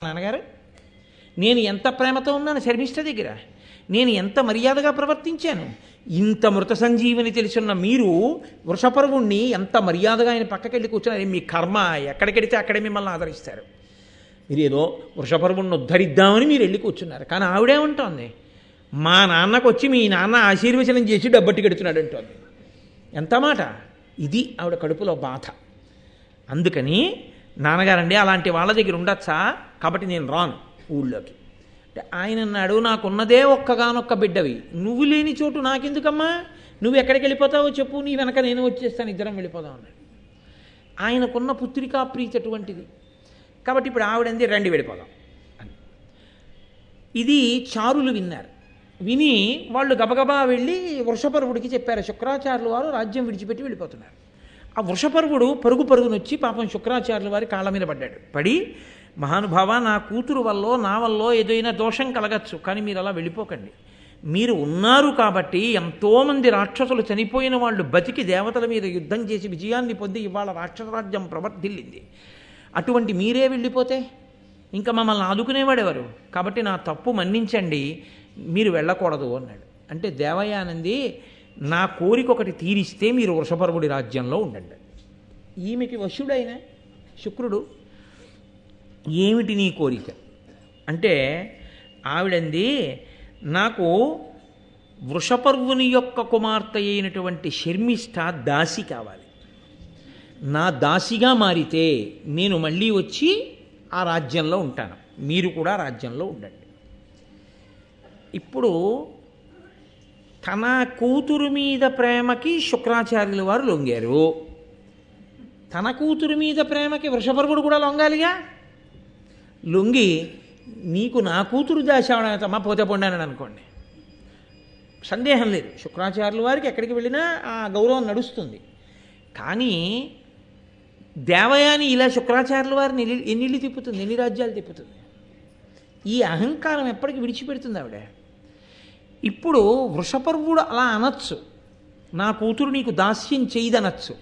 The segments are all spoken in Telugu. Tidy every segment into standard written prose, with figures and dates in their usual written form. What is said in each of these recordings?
నాన్నగారు, నేను ఎంత ప్రేమతో ఉన్నాను శర్మిష్ఠ దగ్గర, నేను ఎంత మర్యాదగా ప్రవర్తించాను. ఇంత మృత సంజీవిని తెలుసున్న మీరు వృషపర్వుణ్ణి ఎంత మర్యాదగా ఆయన పక్కకెళ్ళి కూర్చున్నారు. మీ కర్మ, ఎక్కడికెడితే అక్కడే మిమ్మల్ని ఆదరిస్తారు. మీరు ఏదో వృషపర్వుణ్ణి ఉద్ధరిద్దామని మీరు వెళ్ళి కూర్చున్నారు. కానీ ఆవిడేమంటోంది, మా నాన్నకు వచ్చి మీ నాన్న ఆశీర్వచనం చేసి డబ్బట్టుకెడుతున్నాడు అంటోంది. ఎంత మాట! ఇది ఆవిడ కడుపులో బాధ. అందుకని నాన్నగారండి అలాంటి వాళ్ళ దగ్గర ఉండొచ్చా, కాబట్టి నేను రాను ఊళ్ళోకి. అంటే ఆయన అన్నాడు, నాకున్నదే ఒక్కగానొక్క బిడ్డవి, నువ్వు లేని చోటు నాకెందుకమ్మా, నువ్వు ఎక్కడికి వెళ్ళిపోతావో చెప్పు, నీ వెనక నేను వచ్చేస్తాను, ఇద్దరం వెళ్ళిపోదాం అన్నాడు. ఆయనకున్న పుత్రికా ప్రీతి అటువంటిది. కాబట్టి ఇప్పుడు ఆవిడంది రండి వెళ్ళిపోదాం అని. ఇది చారులు విన్నారు. విని వాళ్ళు గబగబా వెళ్ళి వృషపర్వుడికి చెప్పారు, శుక్రాచార్యుల వారు రాజ్యం విడిచిపెట్టి వెళ్ళిపోతున్నారు. ఆ వృషపర్వుడు పరుగునొచ్చి పాపం శుక్రాచార్యుల వారి కాళ్ళ మీద పడ్డాడు. పడి, మహానుభావ, నా కూతురు వల్ల నా వల్ల ఏదైనా దోషం కలగచ్చు, కానీ మీరు అలా వెళ్ళిపోకండి. మీరు ఉన్నారు కాబట్టి ఎంతోమంది రాక్షసులు చనిపోయిన వాళ్ళు బతికి దేవతల మీద యుద్ధం చేసి విజయాన్ని పొంది ఇవాళ రాక్షసరాజ్యం ప్రవర్తిల్లింది. అటువంటి మీరే వెళ్ళిపోతే ఇంకా మమ్మల్ని ఆదుకునేవాడెవరు? కాబట్టి నా తప్పు మన్నించండి, మీరు వెళ్ళకూడదు అన్నాడు. అంటే దేవయానంది, నా కోరిక ఒకటి తీరిస్తే మీరు వృషపర్వుడి రాజ్యంలో ఉండండి. ఈమెకి వశుడైన శుక్రుడు, ఏమిటి నీ కోరిక అంటే, ఆవిడంది, నాకు వృషపర్వుని యొక్క కుమార్తె అయినటువంటి శర్మిష్ఠ దాసి కావాలి. నా దాసిగా మారితే నేను మళ్ళీ వచ్చి ఆ రాజ్యంలో ఉంటాను, మీరు కూడా రాజ్యంలో ఉండండి. ఇప్పుడు తన కూతురు మీద ప్రేమకి శుక్రాచార్యుల వారు లొంగారు, తన కూతురు మీద ప్రేమకి వృషపర్వుడు కూడా లొంగాలిగా. లొంగి నీకు నా కూతురు దాశావడమా పోతే పొండానని అనుకోండి, సందేహం లేదు, శుక్రాచార్యుల వారికి ఎక్కడికి వెళ్ళినా ఆ గౌరవం నడుస్తుంది. కానీ దేవయాని ఇలా శుక్రాచార్యుల వారిని ఎన్నిళ్ళు తిప్పుతుంది, ఎన్ని రాజ్యాలు తిప్పుతుంది. ఈ అహంకారం ఎప్పటికి విడిచిపెడుతుంది ఆవిడ. ఇప్పుడు వృషపర్వుడు అలా అనొచ్చు, నా కూతురు నీకు దాస్యం చేయదనొచ్చు.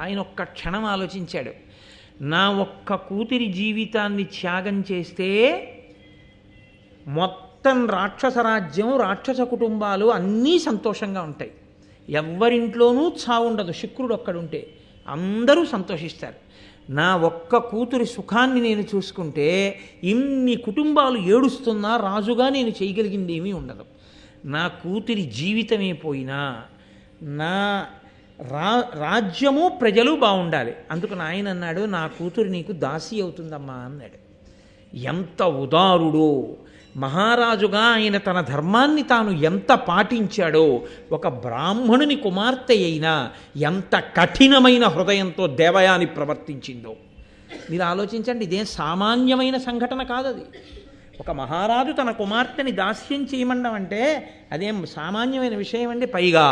ఆయన ఒక్క క్షణం ఆలోచించాడు, నా ఒక్క కూతురి జీవితాన్ని త్యాగం చేస్తే మొత్తం రాక్షస రాజ్యం, రాక్షస కుటుంబాలు అన్నీ సంతోషంగా ఉంటాయి, ఎవ్వరింట్లోనూ చావుండదు. శుక్రుడు ఒక్కడుంటే అందరూ సంతోషిస్తారు. నా ఒక్క కూతురి సుఖాన్ని నేను చూసుకుంటే ఇన్ని కుటుంబాలు ఏడుస్తున్నా రాజుగా నేను చేయగలిగింది ఏమీ ఉండదు. నా కూతురి జీవితమే పోయినా నా రాజ్యము ప్రజలు బాగుండాలి. అందుకని ఆయన అన్నాడు, నా కూతురు నీకు దాసి అవుతుందమ్మా అన్నాడు. ఎంత ఉదారుడో! మహారాజుగా ఆయన తన ధర్మాన్ని తాను ఎంత పాటించాడో, ఒక బ్రాహ్మణుని కుమార్తె అయినా ఎంత కఠినమైన హృదయంతో దేవయాని ప్రవర్తించిందో మీరు ఆలోచించండి. ఇదేం సామాన్యమైన సంఘటన కాదది. ఒక మహారాజు తన కుమార్తెని దాస్యం చేయమండం అంటే అదేం సామాన్యమైన విషయం అండి. పైగా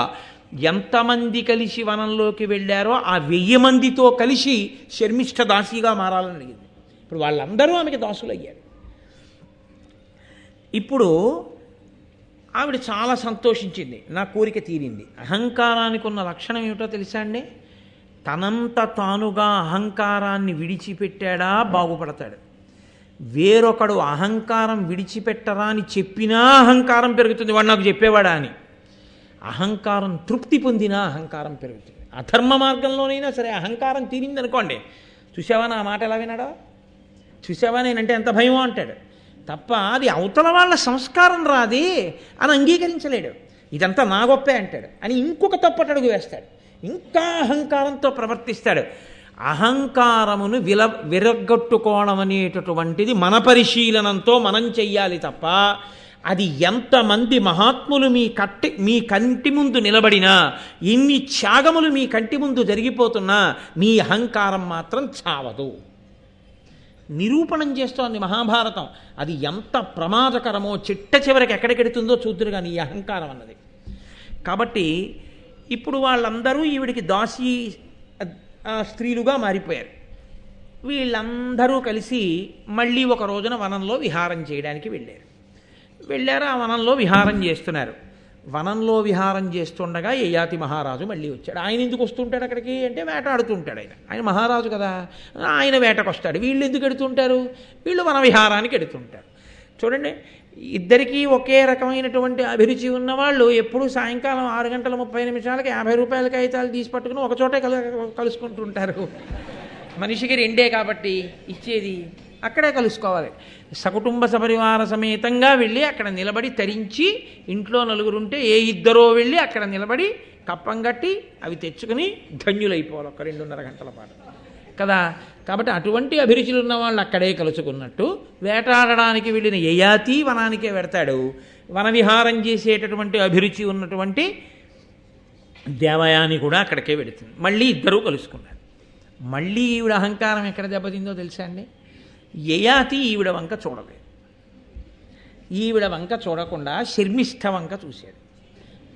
ఎంతమంది కలిసి వనంలోకి వెళ్ళారో ఆ 1000 మందితో కలిసి శర్మిష్ఠ దాసిగా మారాలని అడిగింది. ఇప్పుడు వాళ్ళందరూ ఆమెకి దాసులయ్యారు. ఇప్పుడు ఆవిడ చాలా సంతోషించింది, నా కోరిక తీరింది. అహంకారానికి ఉన్న లక్షణం ఏమిటో తెలుసా అండి? తనంత తానుగా అహంకారాన్ని విడిచిపెట్టాడా బాగుపడతాడు. వేరొకడు అహంకారం విడిచిపెట్టరా అని చెప్పినా అహంకారం పెరుగుతుంది, వాడు నాకు చెప్పేవాడా అని. అహంకారం తృప్తి పొందినా అహంకారం పెరుగుతుంది. అధర్మ మార్గంలోనైనా సరే అహంకారం తీరిందనుకోండి, చూసావా నా మాట ఎలా విన్నాడో, చూసావా నేనంటే ఎంత భయమో అంటాడు తప్ప అది అవతల వాళ్ళ సంస్కారం రాది అని అంగీకరించలేడు. ఇదంతా నా గొప్పే అంటాడు అని ఇంకొక తప్పటడుగు వేస్తాడు, ఇంకా అహంకారంతో ప్రవర్తిస్తాడు. అహంకారమును విరగొట్టుకోవడం అనేటటువంటిది మన పరిశీలనంతో మనం చెయ్యాలి తప్ప, అది ఎంతమంది మహాత్ములు మీ కంటి ముందు నిలబడినా, ఇన్ని త్యాగములు మీ కంటి ముందు జరిగిపోతున్నా మీ అహంకారం మాత్రం చావదు. నిరూపణం చేస్తోంది మహాభారతం. అది ఎంత ప్రమాదకరమో చిట్ట చివరికి ఎక్కడికెడుతుందో చూద్దురు కానీ ఈ అహంకారం అన్నది. కాబట్టి ఇప్పుడు వాళ్ళందరూ ఈవిడికి దాసి స్త్రీలుగా మారిపోయారు. వీళ్ళందరూ కలిసి మళ్ళీ ఒక రోజున వనంలో విహారం చేయడానికి వెళ్ళారు. ఆ వనంలో విహారం చేస్తున్నారు. వనంలో విహారం చేస్తుండగా యయాతి మహారాజు మళ్ళీ వచ్చాడు. ఆయన ఎందుకు వస్తుంటాడు అక్కడికి అంటే వేటాడుతుంటాడు. ఆయన మహారాజు కదా, ఆయన వేటకు వస్తాడు. వీళ్ళు ఎందుకు ఎడుతుంటారు? వీళ్ళు వన విహారానికి ఎడుతుంటారు. చూడండి, ఇద్దరికీ ఒకే రకమైనటువంటి అభిరుచి ఉన్నవాళ్ళు ఎప్పుడూ సాయంకాలం 6:30 50 కాగితాలు తీసి పట్టుకుని ఒకచోటే కలుసుకుంటుంటారు. మనిషికి రెండే కాబట్టి ఇచ్చేది, అక్కడే కలుసుకోవాలి. సకుటుంబ సపరివార సమేతంగా వెళ్ళి అక్కడ నిలబడి తరించి, ఇంట్లో నలుగురుంటే ఏ ఇద్దరో వెళ్ళి అక్కడ నిలబడి కప్పం కట్టి అవి తెచ్చుకుని ధన్యులైపోవాలి ఒక 2:30 గంటల పాటు కదా. కాబట్టి అటువంటి అభిరుచులు ఉన్న వాళ్ళు అక్కడే కలుసుకున్నట్టు, వేటాడడానికి వెళ్ళిన యయాతి వనానికే వెడతాడు. వన విహారం చేసేటటువంటి అభిరుచి ఉన్నటువంటి దేవయాని కూడా అక్కడికే వెడుతుంది. మళ్ళీ ఇద్దరూ కలుసుకున్నారు. మళ్ళీ ఈవిడ అహంకారం ఎక్కడ దెబ్బతిందో తెలుసా అండి? యయాతి ఈవిడ వంక చూడలేదు. ఈవిడ వంక చూడకుండా శర్మిష్ఠ వంక చూశాడు.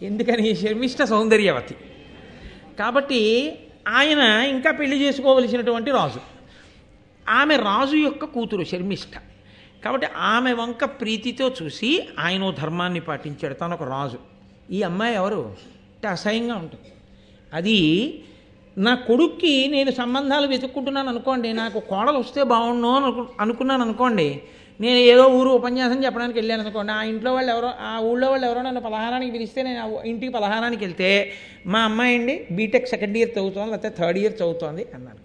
ఎందుకని? శర్మిష్ఠ సౌందర్యవతి కాబట్టి ఆయన ఇంకా పెళ్లి చేసుకోవలసినటువంటి రాజు. ఆమె రాజు యొక్క కూతురు శర్మిష్ఠ కాబట్టి ఆమె వంక ప్రీతితో చూసి ఆయన ధర్మాన్ని పాటించాడు. తను ఒక రాజు. ఈ అమ్మాయి ఎవరు అంటే అసహ్యంగా ఉంటుంది. అది నా కొడుక్కి నేను సంబంధాలు వెతుక్కుంటున్నాను అనుకోండి, నాకు కోడలు వస్తే బాగుండు అనుకున్నాను అనుకోండి, నేను ఏదో ఊరు ఉపన్యాసం చెప్పడానికి వెళ్ళాను అనుకోండి, ఆ ఇంట్లో వాళ్ళు ఎవరో, ఆ ఊళ్ళో వాళ్ళు ఎవరో నన్ను పలహారానికి పిలిస్తే నేను ఆ ఇంటికి పలహారానికి వెళ్తే, మా అమ్మాయి అండి బీటెక్ 2nd ఇయర్ చదువుతోంది, లేకపోతే 3rd ఇయర్ చదువుతోంది అన్నాను.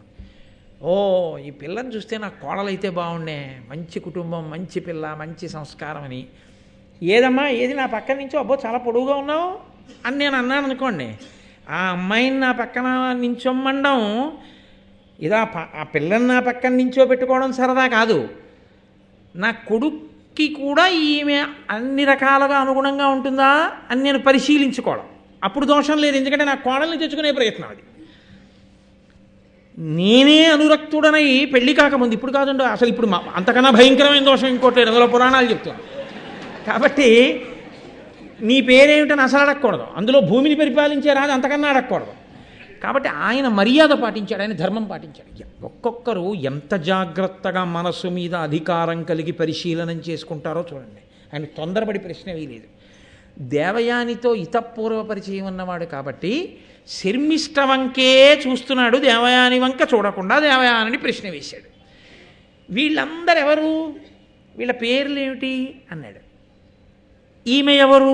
ఓ, ఈ పిల్లని చూస్తే నాకు కోడలైతే బాగుండే, మంచి కుటుంబం, మంచి పిల్ల, మంచి సంస్కారం అని. ఏదమ్మా ఏది నా పక్కన నుంచో, అబ్బో చాలా పొడుగుగా ఉన్నావు అని నేను అన్నాను అనుకోండి, ఆ అమ్మాయిని నా పక్కన నించొమ్మండం, ఇదా ఆ పిల్లని నా పక్కన నించో పెట్టుకోవడం సరదా కాదు. నా కొడుక్కి కూడా ఈమె అన్ని రకాలుగా అనుగుణంగా ఉంటుందా అని నేను పరిశీలించుకోవడం, అప్పుడు దోషం లేదు. ఎందుకంటే నా కోడల్ని తెచ్చుకునే ప్రయత్నం అది. నేనే అనురక్తుడనై పెళ్లి కాకముందు, ఇప్పుడు కాదండి, అసలు ఇప్పుడు అంతకన్నా భయంకరమైన దోషం ఇంకోటి లేదు, అందులో పురాణాలు చెప్తున్నాను. కాబట్టి నీ పేరేమిటని అసలు అడగకూడదు, అందులో భూమిని పరిపాలించే రాజు అంతకన్నా అడగకూడదు. కాబట్టి ఆయన మర్యాద పాటించాడు, ఆయన ధర్మం పాటించాడు. ఒక్కొక్కరు ఎంత జాగ్రత్తగా మనస్సు మీద అధికారం కలిగి పరిశీలనం చేసుకుంటారో చూడండి. ఆయన తొందరపడి ప్రశ్న వేయలేదు. దేవయానితో ఇతపూర్వ పరిచయం ఉన్నవాడు కాబట్టి శర్మిష్ఠ వంకే చూస్తున్నాడు, దేవయాని వంక చూడకుండా దేవయానిని ప్రశ్న వేశాడు. వీళ్ళందరూ ఎవరు, వీళ్ళ పేర్లు ఏమిటి అన్నాడు. ఈమె ఎవరు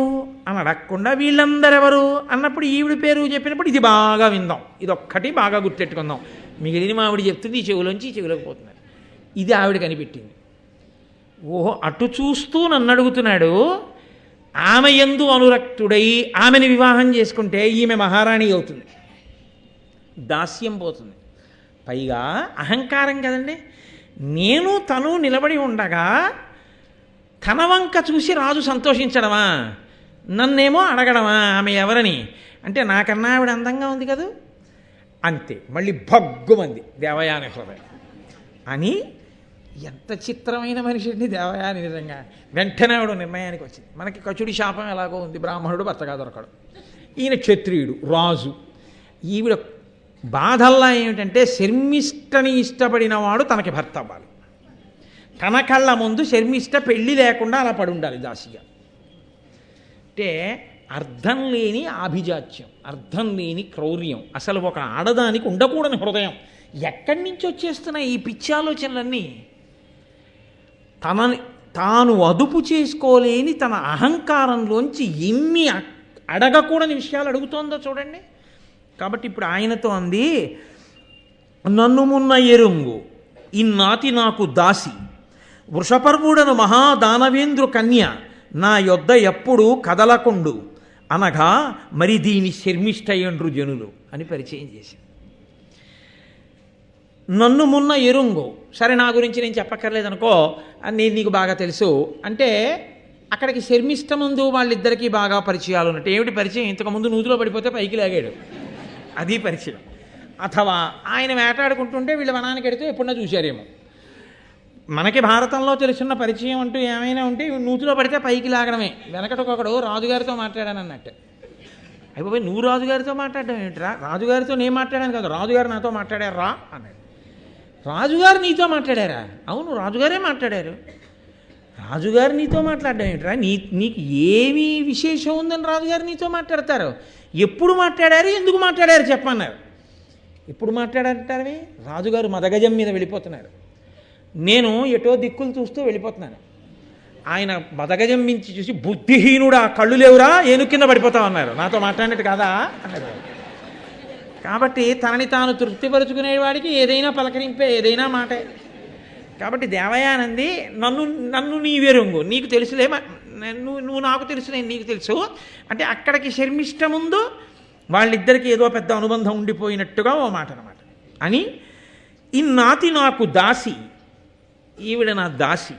అని అడగకుండా వీళ్ళందరెవరు అన్నప్పుడు ఈవిడ పేరు చెప్పినప్పుడు ఇది బాగా విందాం, ఇదొక్కటి బాగా గుర్తెట్టుకుందాం, మిగిలిన ఆవిడ చెప్తుంది ఈ చెవులోంచి చెవులోకి పోతున్నారు. ఇది ఆవిడ కనిపెట్టింది. ఓహో, అటు చూస్తూ నన్ను అడుగుతున్నాడు. ఆమె యందు అనురక్తుడై ఆమెని వివాహం చేసుకుంటే ఈమె మహారాణి అవుతుంది, దాస్యం పోతుంది. పైగా అహంకారం కదండి. నేను తను నిలబడి ఉండగా తన వంక చూసి రాజు సంతోషించడమా, నన్నేమో అడగడమా ఆమె ఎవరని? అంటే నాకన్నా ఆవిడ అందంగా ఉంది కదా, అంతే. మళ్ళీ భగ్గుమంది దేవయాని హృదయం అని. ఎంత చిత్రమైన మనిషి అండి దేవయాని నిజంగా. వెంటనే ఆవిడ నిర్ణయానికి వచ్చింది. మనకి కచుడి శాపం ఎలాగో ఉంది, బ్రాహ్మణుడు భర్తగా దొరకడు, ఈయన క్షత్రియుడు రాజు. ఈవిడ బాధల్లా ఏమిటంటే శర్మిష్ఠని ఇష్టపడిన వాడు తనకి భర్త అవ్వాలి. తన కళ్ళ ముందు శర్మిష్ఠ పెళ్ళి లేకుండా అలా పడి ఉండాలి దాసిగా. అంటే అర్థం లేని ఆభిజాత్యం, అర్థం లేని క్రౌర్యం, అసలు ఒక ఆడదానికి ఉండకూడని హృదయం. ఎక్కడి నుంచి వచ్చేస్తున్నాయి ఈ పిచ్చి ఆలోచనలన్నీ? తాను అదుపు చేసుకోలేని తన అహంకారంలోంచి ఎన్ని అడగకూడని విషయాలు అడుగుతోందో చూడండి. కాబట్టి ఇప్పుడు ఆయనతో అంది, నన్ను మున్న ఎరుంగు ఇన్నాతి నాకు దాసి, వృషపర్వుడను మహాదానవేంద్రు కన్య, నా యొద్ద ఎప్పుడు కదలకుండు అనగా మరి దీని శర్మిష్ఠయండ్రు జనులు అని పరిచయం చేసింది. నన్ను మున్న ఎరుంగు, సరే నా గురించి నేను చెప్పక్కర్లేదనుకో, నేను నీకు బాగా తెలుసు అంటే అక్కడికి శర్మిష్ఠ ముందు వాళ్ళిద్దరికీ బాగా పరిచయాలు ఉన్నట్టు. ఏమిటి పరిచయం? ఇంతకుముందు నూతిలో పడిపోతే పైకి లాగాడు, అది పరిచయం. అథవా ఆయన వేటాడుకుంటుంటే వీళ్ళ వనానికి ఎడితే ఎప్పుడన్నా చూశారేమో. మనకి భారతంలో తెలుసున్న పరిచయం అంటూ ఏమైనా ఉంటే నూతిలో పడితే పైకి లాగడమే. వెనకటొకడు రాజుగారితో మాట్లాడాను అన్నట్టు. అయిపోయి నువ్వు రాజుగారితో మాట్లాడడం ఏంటిరా? రాజుగారితో నేను మాట్లాడాను కదా, రాజుగారు నాతో మాట్లాడారు రా అన్నాడు. రాజుగారు నీతో మాట్లాడారా? అవును రాజుగారే మాట్లాడారు. రాజుగారు నీతో మాట్లాడడం ఏంట్రా? నీకు ఏమి విశేషం ఉందని రాజుగారు నీతో మాట్లాడతారు? ఎప్పుడు మాట్లాడారు, ఎందుకు మాట్లాడారు చెప్పన్నారు. ఎప్పుడు మాట్లాడారంటారని రాజుగారు మదగజం మీద వెళ్ళిపోతున్నారు. నేను ఎటో దిక్కులు చూస్తూ వెళ్ళిపోతున్నాను. ఆయన మదగజం మించి చూసి, బుద్ధిహీనుడా, కళ్ళు లేవురా, ఏనుగు కింద పడిపోతామన్నారు. నాతో మాట్లాడినట్టు కాదా అన్నారు. కాబట్టి తనని తాను తృప్తిపరుచుకునేవాడికి ఏదైనా పలకరింపే, ఏదైనా మాటే. కాబట్టి దేవయానంది, నన్ను నీవెరుంగు, నీకు తెలుసులే, నువ్వు నాకు తెలుసు, నేను నీకు తెలుసు అంటే అక్కడికి శర్మిష్ట ముందు వాళ్ళిద్దరికీ ఏదో పెద్ద అనుబంధం ఉండిపోయినట్టుగా ఓ మాట అనమాట. అని ఇన్నాతి నాకు దాసి, ఈవిడ నా దాసి,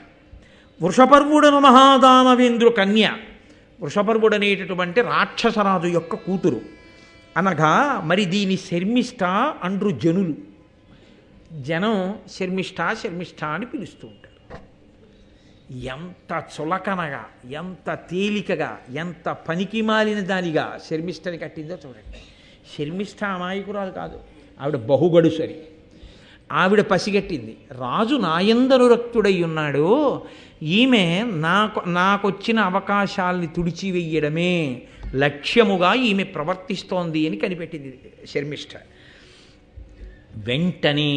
వృషపర్వుడను మహాదానవేంద్రు కన్య, వృషపర్వుడు అనేటటువంటి రాక్షసరాజు యొక్క కూతురు అనగా, మరి దీని శర్మిష్ట అండ్రు జనులు. జనం శర్మిష్ఠ శర్మిష్ఠ అని పిలుస్తూ ఉంటారు. ఎంత చులకనగా, ఎంత తేలికగా, ఎంత పనికి మాలిన దానిగా శర్మిష్ఠని కట్టిందో చూడండి. శర్మిష్ఠ అమాయకురాలు కాదు, ఆవిడ బహుగడుసరి. ఆవిడ పసిగట్టింది, రాజు నాయందనురక్తుడై ఉన్నాడు, ఈమె నాకొచ్చిన అవకాశాల్ని తుడిచివెయ్యడమే లక్ష్యముగా ఈమె ప్రవర్తిస్తోంది అని కనిపెట్టింది శర్మిష్ఠ. వెంటనే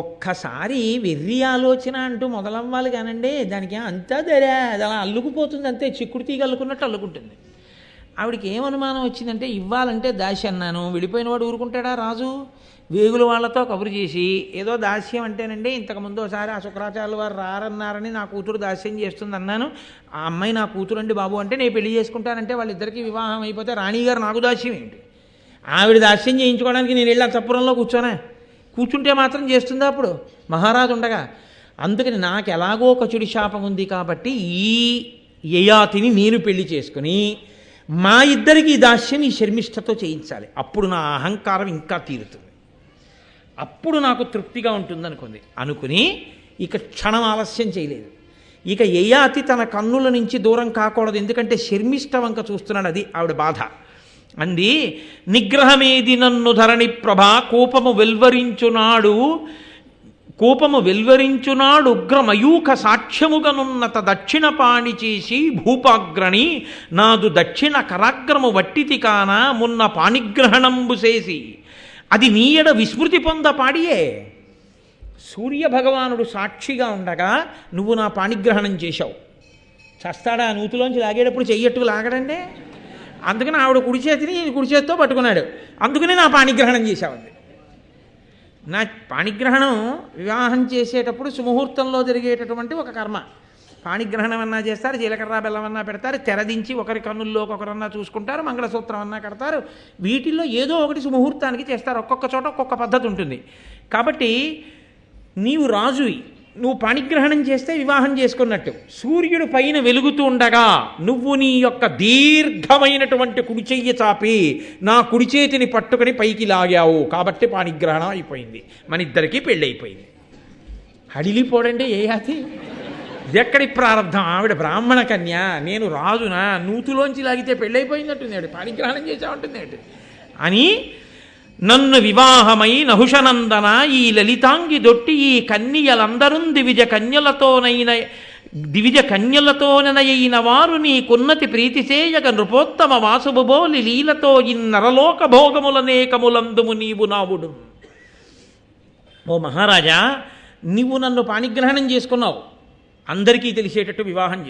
ఒక్కసారి వెర్రి ఆలోచన అంటూ మొదలవ్వాలి కానండి, దానికి అంతా దరే, అది అలా అల్లుకుపోతుంది అంతే, చిక్కుడు తీగ అల్లుకున్నట్టు అల్లుకుంటుంది. ఆవిడికి ఏమనుమానం వచ్చిందంటే, ఇవ్వాలంటే దాసి అన్నాను, వెళ్ళిపోయిన వాడు ఊరుకుంటాడా రాజు? వేగుల వాళ్ళతో కబురు చేసి, ఏదో దాస్యం అంటేనండి, ఇంతకుముందు ఒకసారి ఆ శుక్రాచార్యుల వారు రారన్నారని నా కూతురు దాస్యం చేస్తుంది అన్నాను, ఆ అమ్మాయి నా కూతురు అండి బాబు అంటే నేను పెళ్లి చేసుకుంటానంటే వాళ్ళిద్దరికీ వివాహం అయిపోతే రాణిగారు నాకు దాస్యం ఏంటి? ఆవిడ దాస్యం చేయించుకోవడానికి నేను వెళ్ళి అంతఃపురంలో కూర్చుంటే మాత్రం చేస్తుందా అప్పుడు మహారాజు ఉండగా? అందుకని నాకు ఎలాగో ఒక చెడు శాపం ఉంది కాబట్టి ఈ యయాతిని నేను పెళ్లి చేసుకుని మా ఇద్దరికి దాస్యం ఈ శర్మిష్ఠతో చేయించాలి, అప్పుడు నా అహంకారం ఇంకా తీరుతుంది, అప్పుడు నాకు తృప్తిగా ఉంటుంది అనుకుని ఇక క్షణం ఆలస్యం చేయలేదు. ఇక యయాతి తన కన్నుల నుంచి దూరం కాకూడదు, ఎందుకంటే శర్మిష్ఠ వంక చూస్తున్నాడు, అది ఆవిడ బాధ. అంది, నిగ్రహమేది నన్ను ధరణి ప్రభా, కోపము వెల్వరించునాడు ఉగ్రమయూఖ సాక్ష్యముగనున్నత దక్షిణ పాణి చేసి భూపాగ్రణి నాదు దక్షిణ కరాగ్రము వట్టితి కాన మున్న పాణిగ్రహణంబు చేసి అది నీయడ విస్మృతి పొంద పాడియే. సూర్యభగవానుడు సాక్షిగా ఉండగా నువ్వు నా పాణిగ్రహణం చేశావు. చస్తాడా? నూతిలోంచి లాగేటప్పుడు చెయ్యట్టుకు లాగడండి. అందుకని ఆవిడ కుడి చేతిని కుడి చేతితో పట్టుకున్నాడు, అందుకనే నా పాణిగ్రహణం చేశావండి. నా పాణిగ్రహణం వివాహం చేసేటప్పుడు సుముహూర్తంలో జరిగేటటువంటి ఒక కర్మ. పాణిగ్రహణం అన్నా చేస్తారు, జీలకర్ర బెల్లం అన్నా పెడతారు, తెరదించి ఒకరి కన్నుల్లోకి ఒకరన్నా చూసుకుంటారు, మంగళసూత్రం అన్నా కడతారు. వీటిల్లో ఏదో ఒకటి సుముహూర్తానికి చేస్తారు, ఒక్కొక్క చోట ఒక్కొక్క పద్ధతి ఉంటుంది. కాబట్టి నీవు రాజువి, నువ్వు పాణిగ్రహణం చేస్తే వివాహం చేసుకున్నట్టు. సూర్యుడు పైన వెలుగుతూ ఉండగా నువ్వు నీ యొక్క దీర్ఘమైనటువంటి కుడి చెయ్యి చాపి నా కుడి చేతిని పట్టుకుని పైకి లాగావు, కాబట్టి పాణిగ్రహణం అయిపోయింది, మన ఇద్దరికీ పెళ్ళి అయిపోయింది. హడిలిపోడండి యయాతి, ఎక్కడి ప్రారంధం? ఆవిడ బ్రాహ్మణ కన్య, నేను రాజునా, నూతులోంచి లాగితే పెళ్ళైపోయిందట్టుంది, ఆవిడ పాణిగ్రహణం చేసామంటుంది అని నన్ను వివాహమై నహుషనందన ఈ లలితాంగి దొట్టి ఈ కన్యలందరూ దివిజ కన్యలతోనైన వారు నీకున్నతి ప్రీతి చేయగ నృపోత్తమ వాసుబోలి లీలతో ఇన్నరలోక భోగములనేకములందుము నీవు నావుడు. ఓ మహారాజా, నువ్వు నన్ను పాణిగ్రహణం చేసుకున్నావు, అందరికీ తెలిసేటట్టు వివాహం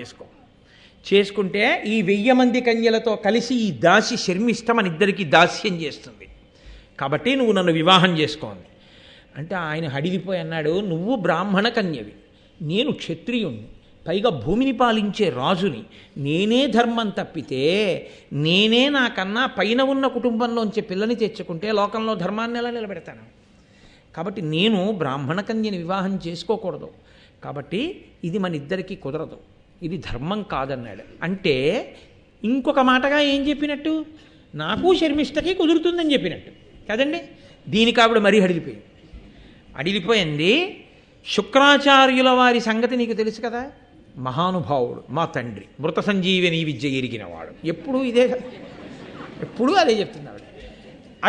చేసుకుంటే ఈ 1000 మంది కన్యలతో కలిసి ఈ దాసి శర్మిష్ఠ మన ఇద్దరికీ దాస్యం చేస్తుంది, కాబట్టి నువ్వు నన్ను వివాహం చేసుకోండి అంటే ఆయన హడిలిపోయి అన్నాడు, నువ్వు బ్రాహ్మణ కన్యవి, నేను క్షత్రియుణ్ణి, పైగా భూమిని పాలించే రాజుని, నేనే ధర్మం తప్పితే నేనే నాకన్నా పైన ఉన్న కుటుంబంలోంచి పిల్లని తెచ్చుకుంటే లోకంలో ధర్మాన్ని ఎలా నిలబెడతాను? కాబట్టి నేను బ్రాహ్మణ కన్యని వివాహం చేసుకోకూడదు, కాబట్టి ఇది మన ఇద్దరికీ కుదరదు, ఇది ధర్మం కాదన్నాడు. అంటే ఇంకొక మాటగా ఏం చెప్పినట్టు? నాకు శర్మిష్ఠకి కుదురుతుందని చెప్పినట్టు కదండి. దీనికి ఆవిడ మరీ అడిలిపోయింది. శుక్రాచార్యుల వారి సంగతి నీకు తెలుసు కదా, మహానుభావుడు, మా తండ్రి, మృత సంజీవని విద్య ఎరిగినవాడు, ఎప్పుడూ అదే చెప్తున్నాడు.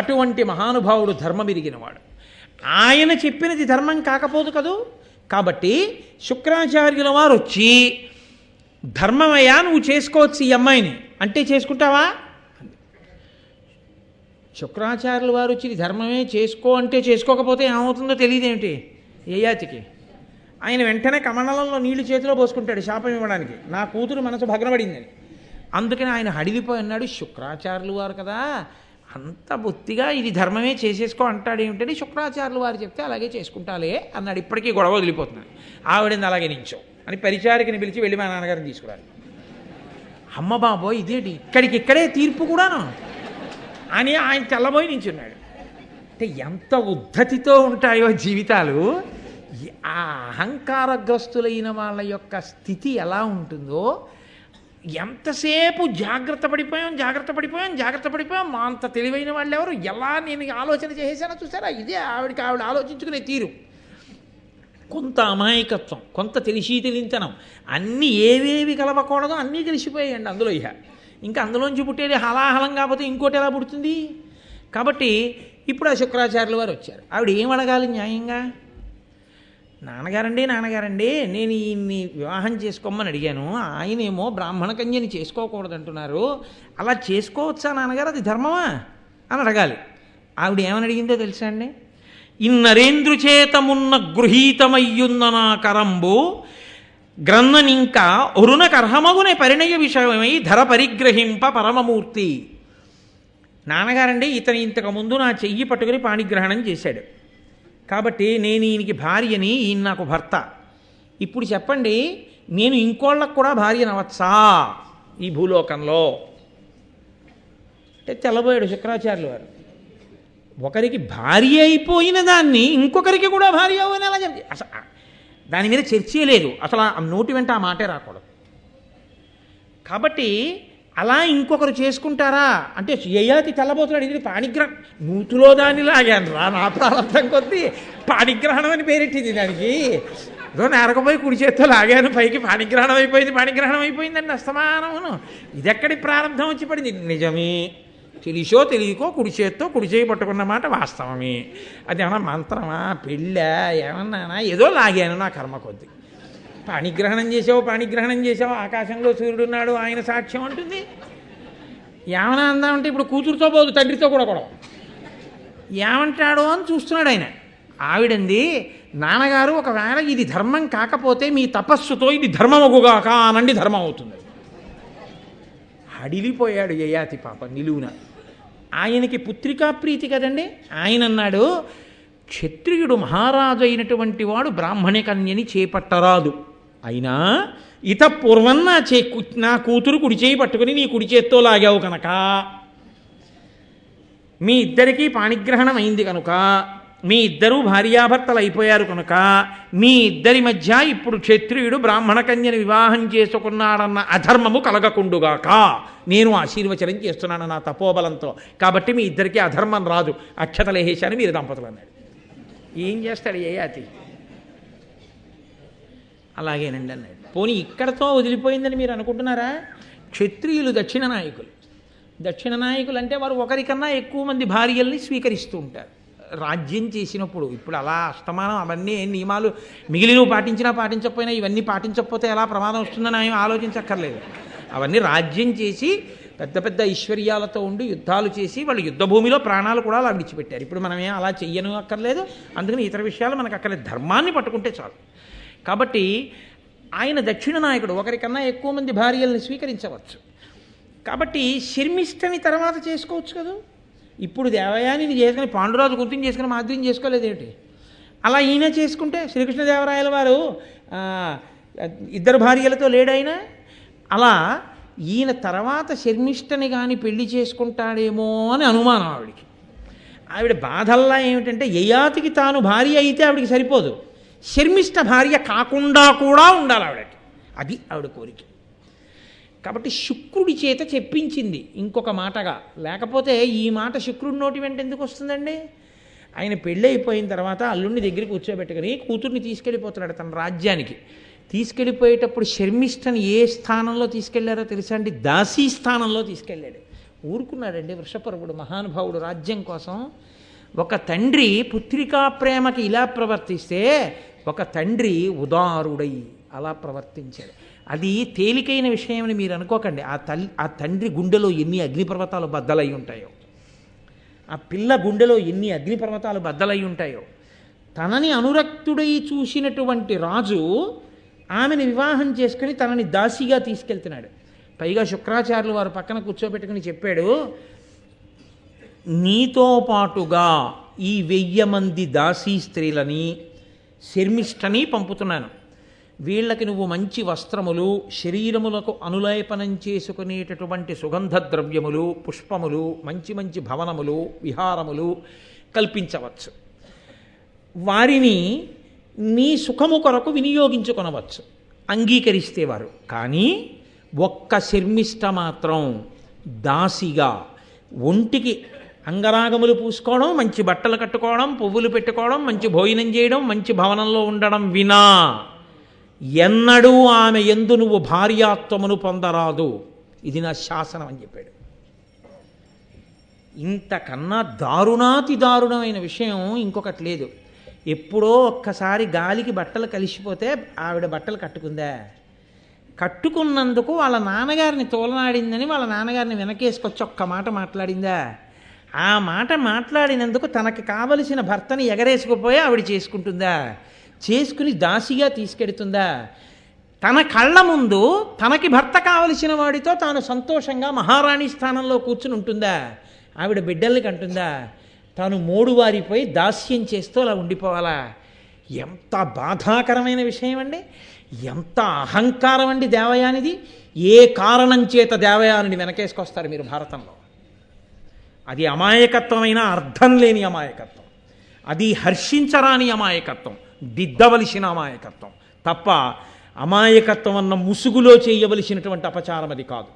అటువంటి మహానుభావుడు, ధర్మం ఎరిగినవాడు, ఆయన చెప్పినది ధర్మం కాకపోదు కదూ, కాబట్టి శుక్రాచార్యుల వారు వచ్చి ధర్మమయ్యా నువ్వు చేసుకోవచ్చు ఈ అమ్మాయిని అంటే చేసుకుంటావా? శుక్రాచార్యుల వారు వచ్చి ధర్మమే చేసుకో అంటే చేసుకోకపోతే ఏమవుతుందో తెలియదేమిటి యయాతికి. ఆయన వెంటనే కమండలంలో నీళ్లు చేతిలో పోసుకుంటాడు శాపం ఇవ్వడానికి, నా కూతురు మనసు భగ్నపడిందని. అందుకని ఆయన హడిలిపోయి అన్నాడు, శుక్రాచార్యులు వారు కదా అంత బొత్తిగా ఇది ధర్మమే చేసేసుకో అంటాడు ఏమిటని శుక్రాచార్యులు వారు చెప్తే అలాగే చేసుకుంటాలే అన్నాడు. ఇప్పటికీ గొడవ వదిలిపోతున్నాడు. ఆవిడని అలాగే నించో అని పరిచారికని పిలిచి వెళ్ళి మా నాన్నగారిని తీసుకురాలి. అమ్మ బాబోయ్ ఇదేంటి ఇక్కడికిక్కడే తీర్పు కూడాను అని ఆయన తెల్లబోయి నించున్నాడు. అంటే ఎంత ఉద్ధతితో ఉంటాయో జీవితాలు. ఆ అహంకారగ్రస్తులైన వాళ్ళ యొక్క స్థితి ఎలా ఉంటుందో, ఎంతసేపు జాగ్రత్త పడిపోయాం మా అంత తెలివైన వాళ్ళు ఎవరు, ఎలా నేను ఆలోచన చేసేసానో చూసారా, ఇదే ఆవిడ ఆలోచించుకునే తీరు. కొంత అమాయకత్వం, కొంత తెలియనితనం, అన్నీ ఏవేవి కలవకూడదో అన్నీ కలిసిపోయాయండి అందులో. ఇంకా అందులోంచి పుట్టేది హలాహలం కాకపోతే ఇంకోటి ఎలా పుడుతుంది? కాబట్టి ఇప్పుడు ఆ శుక్రాచార్యుల వారు వచ్చారు. ఆవిడ ఏం అడగాలి న్యాయంగా? నాన్నగారండి నేను ఈయన్ని వివాహం చేసుకోమని అడిగాను, ఆయనేమో బ్రాహ్మణ కన్యని చేసుకోకూడదంటున్నారు, అలా చేసుకోవచ్చా నాన్నగారు, అది ధర్మమా అని అడగాలి. ఆవిడ ఏమని అడిగిందో తెలుసా అండి? ఇన్నరేంద్రుచేతమున్న గృహీతమయ్యున్న నా కరంబు గ్రన్ననింకా ఒరునకర్హమగునే పరిణయ విషయమై ధర పరిగ్రహింప పరమమూర్తి. నాన్నగారండి ఇతను ఇంతకుముందు నా చెయ్యి పట్టుకుని పాణిగ్రహణం చేశాడు, కాబట్టి నేను ఈయనకి భార్యని, ఈయన నాకు భర్త. ఇప్పుడు చెప్పండి, నేను ఇంకోళ్ళకు కూడా భార్యనవచ్చా ఈ భూలోకంలో అంటే తెల్లబోయాడు శుక్రాచార్యులు వారు. ఒకరికి భార్య అయిపోయిన దాన్ని ఇంకొకరికి కూడా భార్య అని అలా చెప్పి అసలు దాని మీద చర్చే లేదు, అసలు నోటి వెంట ఆ మాటే రాకూడదు. కాబట్టి అలా ఇంకొకరు చేసుకుంటారా అంటే యయాతి తెల్లబోతున్నాడు. ఇది పాణిగ్రహం నూతులో దాన్ని లాగాను రా, నా ప్రారంభం కొద్దీ పాణిగ్రహణం అని పేరెట్టింది దానికి. ఏదో నేరకపోయి కుడి చేత్తో లాగాను పైకి పాణిగ్రహణం అయిపోయిందండి అస్తమానమును. ఇది ఎక్కడి ప్రారంభం వచ్చి పడింది? నిజమే, తెలిసో తెలియకో కుడి చేత్తో కుడి చేయి పట్టుకున్న మాట వాస్తవమే. అది ఏమన్నా మంత్రమా, పెళ్ళా, ఏమన్నానా, ఏదో లాగాను నా కర్మ కొద్దీ. పాణిగ్రహణం చేసావు, ఆకాశంలో సూర్యుడున్నాడు ఆయన సాక్ష్యం అంటుంది. ఏమన్నా అందామంటే ఇప్పుడు కూతురుతో పోదు తండ్రితో కూడా గొడవ. ఏమంటాడో అని చూస్తున్నాడు ఆయన. ఆవిడంది, నాన్నగారు ఒకవేళ ఇది ధర్మం కాకపోతే మీ తపస్సుతో ఇది ధర్మమగుగాక అనండి, ధర్మం అవుతుంది. హడిలిపోయాడు యయాతి పాప నిలువున. ఆయనకి పుత్రికా ప్రీతి కదండి. ఆయన అన్నాడు, క్షత్రియుడు మహారాజు అయినటువంటి వాడు బ్రాహ్మణ కన్యని చేపట్టరాదు. అయినా ఇత పూర్వం నా కూతురు కుడి చేయి పట్టుకుని నీ కుడి చేత్తో లాగావు కనుక, మీ ఇద్దరికీ పాణిగ్రహణం అయింది కనుక, మీ ఇద్దరూ భార్యాభర్తలు అయిపోయారు కనుక, మీ ఇద్దరి మధ్య ఇప్పుడు క్షత్రియుడు బ్రాహ్మణ కన్యని వివాహం చేసుకున్నాడన్న అధర్మము కలగకుండుగాక నేను ఆశీర్వచనం చేస్తున్నాను నా తపోబలంతో. కాబట్టి మీ ఇద్దరికీ అధర్మం రాదు, అక్షతలేహేశాను మీరు దంపతులు అన్నాడు. ఏం చేస్తాడు యయాతి? అలాగేనండి అన్నాడు. పోనీ ఇక్కడతో వదిలిపోయిందని మీరు అనుకుంటున్నారా? క్షత్రియులు దక్షిణ నాయకులు అంటే వారు ఒకరికన్నా ఎక్కువ మంది భార్యల్ని స్వీకరిస్తూ ఉంటారు రాజ్యం చేసినప్పుడు. ఇప్పుడు అలా అస్తమానం అవన్నీ నియమాలు మిగిలినవి పాటించకపోయినా ఇవన్నీ పాటించకపోతే ఎలా ప్రమాదం వస్తుందని ఆయన ఆలోచించక్కర్లేదు. అవన్నీ రాజ్యం చేసి పెద్ద పెద్ద ఐశ్వర్యాలతో ఉండి యుద్ధాలు చేసి వాళ్ళు యుద్ధభూమిలో ప్రాణాలు కూడా అలా విడిచిపెట్టారు. ఇప్పుడు మనమేం అలా చెయ్యను అక్కర్లేదు, అందుకని ఇతర విషయాలు మనకు అక్కర్లేదు, ధర్మాన్ని పట్టుకుంటే చాలు. కాబట్టి ఆయన దక్షిణ నాయకుడు, ఒకరికన్నా ఎక్కువ మంది భార్యల్ని స్వీకరించవచ్చు. కాబట్టి శర్మిష్టని తర్వాత చేసుకోవచ్చు కదా. ఇప్పుడు దేవయానిని చేసుకుని పాండురాజు గుర్తుని చేసుకుని మాధుర్యం చేసుకోలేదేమిటి? అలా ఈయన చేసుకుంటే శ్రీకృష్ణదేవరాయల వారు ఇద్దరు భార్యలతో లేడైనా, అలా ఈయన తర్వాత శర్మిష్టని కానీ పెళ్లి చేసుకుంటాడేమో అని అనుమానం ఆవిడికి. ఆవిడ బాధల్లా ఏమిటంటే యయాతికి తాను భార్య అయితే ఆవిడికి సరిపోదు, శర్మిష్ట భార్య కాకుండా కూడా ఉండాలి ఆవిడకి, అది ఆవిడ కోరిక. కాబట్టి శుక్రుడి చేత చెప్పించింది ఇంకొక మాటగా, లేకపోతే ఈ మాట శుక్రుడి నోటి వెంట ఎందుకు వస్తుందండి? ఆయన పెళ్ళి అయిపోయిన తర్వాత అల్లుడిని దగ్గరికి కూర్చోబెట్టుకుని కూతుర్ని తీసుకెళ్ళిపోతున్నాడు తన రాజ్యానికి. తీసుకెళ్ళిపోయేటప్పుడు శర్మిష్టని ఏ స్థానంలో తీసుకెళ్లారో తెలుసా అండి? దాసీ స్థానంలో తీసుకెళ్ళాడు. ఊరుకున్నాడండి వృషపర్వుడు మహానుభావుడు రాజ్యం కోసం. ఒక తండ్రి పుత్రికా ప్రేమకి ఇలా ప్రవర్తిస్తే ఒక తండ్రి ఉదారుడై అలా ప్రవర్తించాడు. అది తేలికైన విషయమని మీరు అనుకోకండి. ఆ తండ్రి గుండెలో ఎన్ని అగ్నిపర్వతాలు బద్దలై ఉంటాయో, ఆ పిల్ల గుండెలో ఎన్ని అగ్నిపర్వతాలు బద్దలై ఉంటాయో. తనని అనురక్తుడై చూసినటువంటి రాజు ఆమెను వివాహం చేసుకుని తనని దాసిగా తీసుకెళ్తున్నాడు. పైగా శుక్రాచార్యులు వారు పక్కన కూర్చోబెట్టుకుని చెప్పాడు, నీతో పాటుగా ఈ 1000 మంది దాసీ స్త్రీలని శర్మిష్టని పంపుతున్నాను. వీళ్ళకి నువ్వు మంచి వస్త్రములు, శరీరములకు అనులేపనం చేసుకునేటటువంటి సుగంధ ద్రవ్యములు, పుష్పములు, మంచి మంచి భవనములు, విహారములు కల్పించవచ్చు. వారిని నీ సుఖము కొరకు వినియోగించుకొనవచ్చు అంగీకరిస్తే వారు. కానీ ఒక్క శర్మిష్ట మాత్రం దాసిగా ఒంటికి అంగరాగములు పూసుకోవడం, మంచి బట్టలు కట్టుకోవడం, పువ్వులు పెట్టుకోవడం, మంచి భోజనం చేయడం, మంచి భవనంలో ఉండడం వినా ఎన్నడూ ఆమె యందు నువ్వు భార్యాత్వమును పొందరాదు. ఇది నా శాసనం అని చెప్పాడు. ఇంతకన్నా దారుణాతి దారుణమైన విషయం ఇంకొకటి లేదు. ఎప్పుడో ఒక్కసారి గాలికి బట్టలు కలిసిపోతే ఆవిడ బట్టలు కట్టుకుందా? కట్టుకున్నందుకు వాళ్ళ నాన్నగారిని తోలనాడిందని వాళ్ళ నాన్నగారిని వెనకేసుకొచ్చి ఒక్క మాట మాట్లాడిందా? ఆ మాట మాట్లాడినందుకు తనకి కావలసిన భర్తని ఎగరేసుకుపోయి ఆవిడ చేసుకుంటుందా? చేసుకుని దాసిగా తీసుకెడుతుందా? తన కళ్ళ ముందు తనకి భర్త కావలసిన వాడితో తాను సంతోషంగా మహారాణి స్థానంలో కూర్చుని ఉంటుందా? ఆవిడ బిడ్డల్ని కంటుందా? తాను మోడువారిపోయి దాస్యం చేస్తూ అలా ఉండిపోవాలా? ఎంత బాధాకరమైన విషయం అండి! ఎంత అహంకారం అండి దేవయానిది! ఏ కారణం చేత దేవయానిని వెనకేసుకొస్తారు మీరు భారతంలో? అది అమాయకత్వమైన అర్థం లేని అమాయకత్వం, అది హర్షించరాని అమాయకత్వం, దిద్దవలసిన అమాయకత్వం తప్ప అమాయకత్వం అన్న ముసుగులో చేయవలసినటువంటి అపచారం అది కాదు.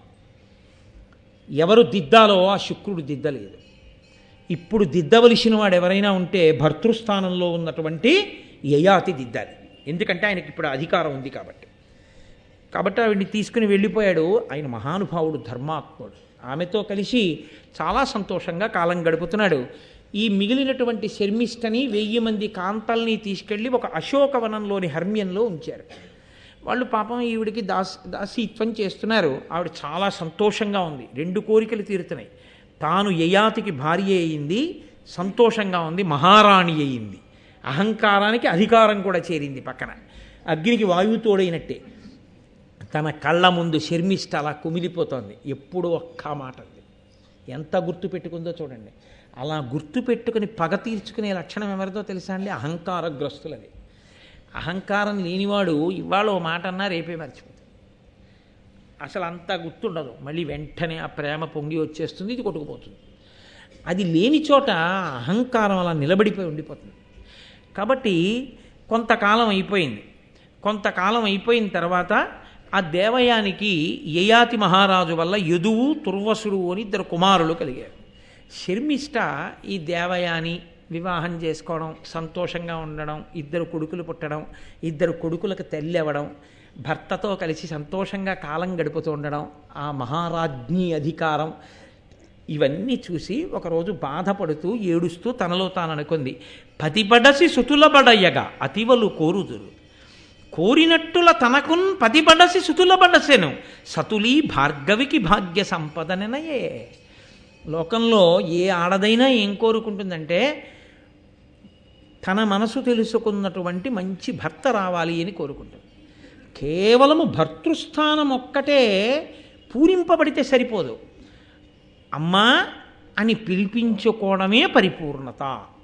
ఎవరు దిద్దాలో ఆ శుక్రుడు దిద్దలేదు. ఇప్పుడు దిద్దవలసిన వాడు ఎవరైనా ఉంటే భర్తృస్థానంలో ఉన్నటువంటి యయాతి దిద్దాలి. ఎందుకంటే ఆయనకి ఇప్పుడు అధికారం ఉంది కాబట్టి ఆవిడ్ని తీసుకుని వెళ్ళిపోయాడు. ఆయన మహానుభావుడు, ధర్మాత్ముడు. ఆమెతో కలిసి చాలా సంతోషంగా కాలం గడుపుతున్నాడు. ఈ మిగిలినటువంటి శర్మిష్టని 1000 మంది కాంతల్ని తీసుకెళ్ళి ఒక అశోకవనంలోని హర్మ్యంలో ఉంచారు. వాళ్ళు పాపం ఈవిడికి దాసీత్వం చేస్తున్నారు. ఆవిడ చాలా సంతోషంగా ఉంది. 2 కోరికలు తీరుతున్నాయి. తాను యయాతికి భార్య అయింది, సంతోషంగా ఉంది, మహారాణి అయింది. అహంకారానికి అధికారం కూడా చేరింది. పక్కన అగ్నికి వాయువు తోడైనట్టే తన కళ్ళ ముందు శర్మిష్ట అలా కుమిలిపోతోంది. ఎప్పుడు ఒక్క మాట అంది. ఎంత గుర్తు పెట్టుకుందో చూడండి. అలా గుర్తు పెట్టుకుని పగ తీర్చుకునే లక్షణం ఎవరిదో తెలుసా అండి? అహంకారగ్రస్తులది. అహంకారం లేనివాడు ఇవాళ ఓ మాట అన్నా రేపే మర్చిపోతాడు. అసలు అంతా గుర్తుండదు. మళ్ళీ వెంటనే ఆ ప్రేమ పొంగి వచ్చేస్తుంది, ఇది కొట్టుకుపోతుంది. అది లేని చోట అహంకారం అలా నిలబడిపోయి ఉండిపోతుంది. కాబట్టి కొంతకాలం అయిపోయిన తర్వాత ఆ దేవయానికి యయాతి మహారాజు వల్ల యదువు, తుర్వసుడు అని 2 కుమారులు కలిగారు. శర్మిష్ట ఈ దేవయాని వివాహం చేసుకోవడం, సంతోషంగా ఉండడం, 2 కొడుకులు పుట్టడం, 2 కొడుకులకు తల్లి అవ్వడం, భర్తతో కలిసి సంతోషంగా కాలం గడుపుతూ ఉండడం, ఆ మహారాజ్ఞి అధికారం, ఇవన్నీ చూసి ఒకరోజు బాధపడుతూ ఏడుస్తూ తనలో తాను అనుకుంది, పతిబడసి సుతులబడయ్యగా అతివలు కోరుదురు, కోరినట్టుల తనకున్ పతిబడసి సుతులబడసెను, సతులీ భార్గవికి భాగ్య సంపదనయే. లోకంలో ఏ ఆడదైనా ఏం కోరుకుంటుందంటే తన మనసు తెలుసుకున్నటువంటి మంచి భర్త రావాలి అని కోరుకుంటుంది. కేవలము భర్తృస్థానం ఒక్కటే పూరింపబడితే సరిపోదు. అమ్మా అని పిలిపించుకోవడమే పరిపూర్ణత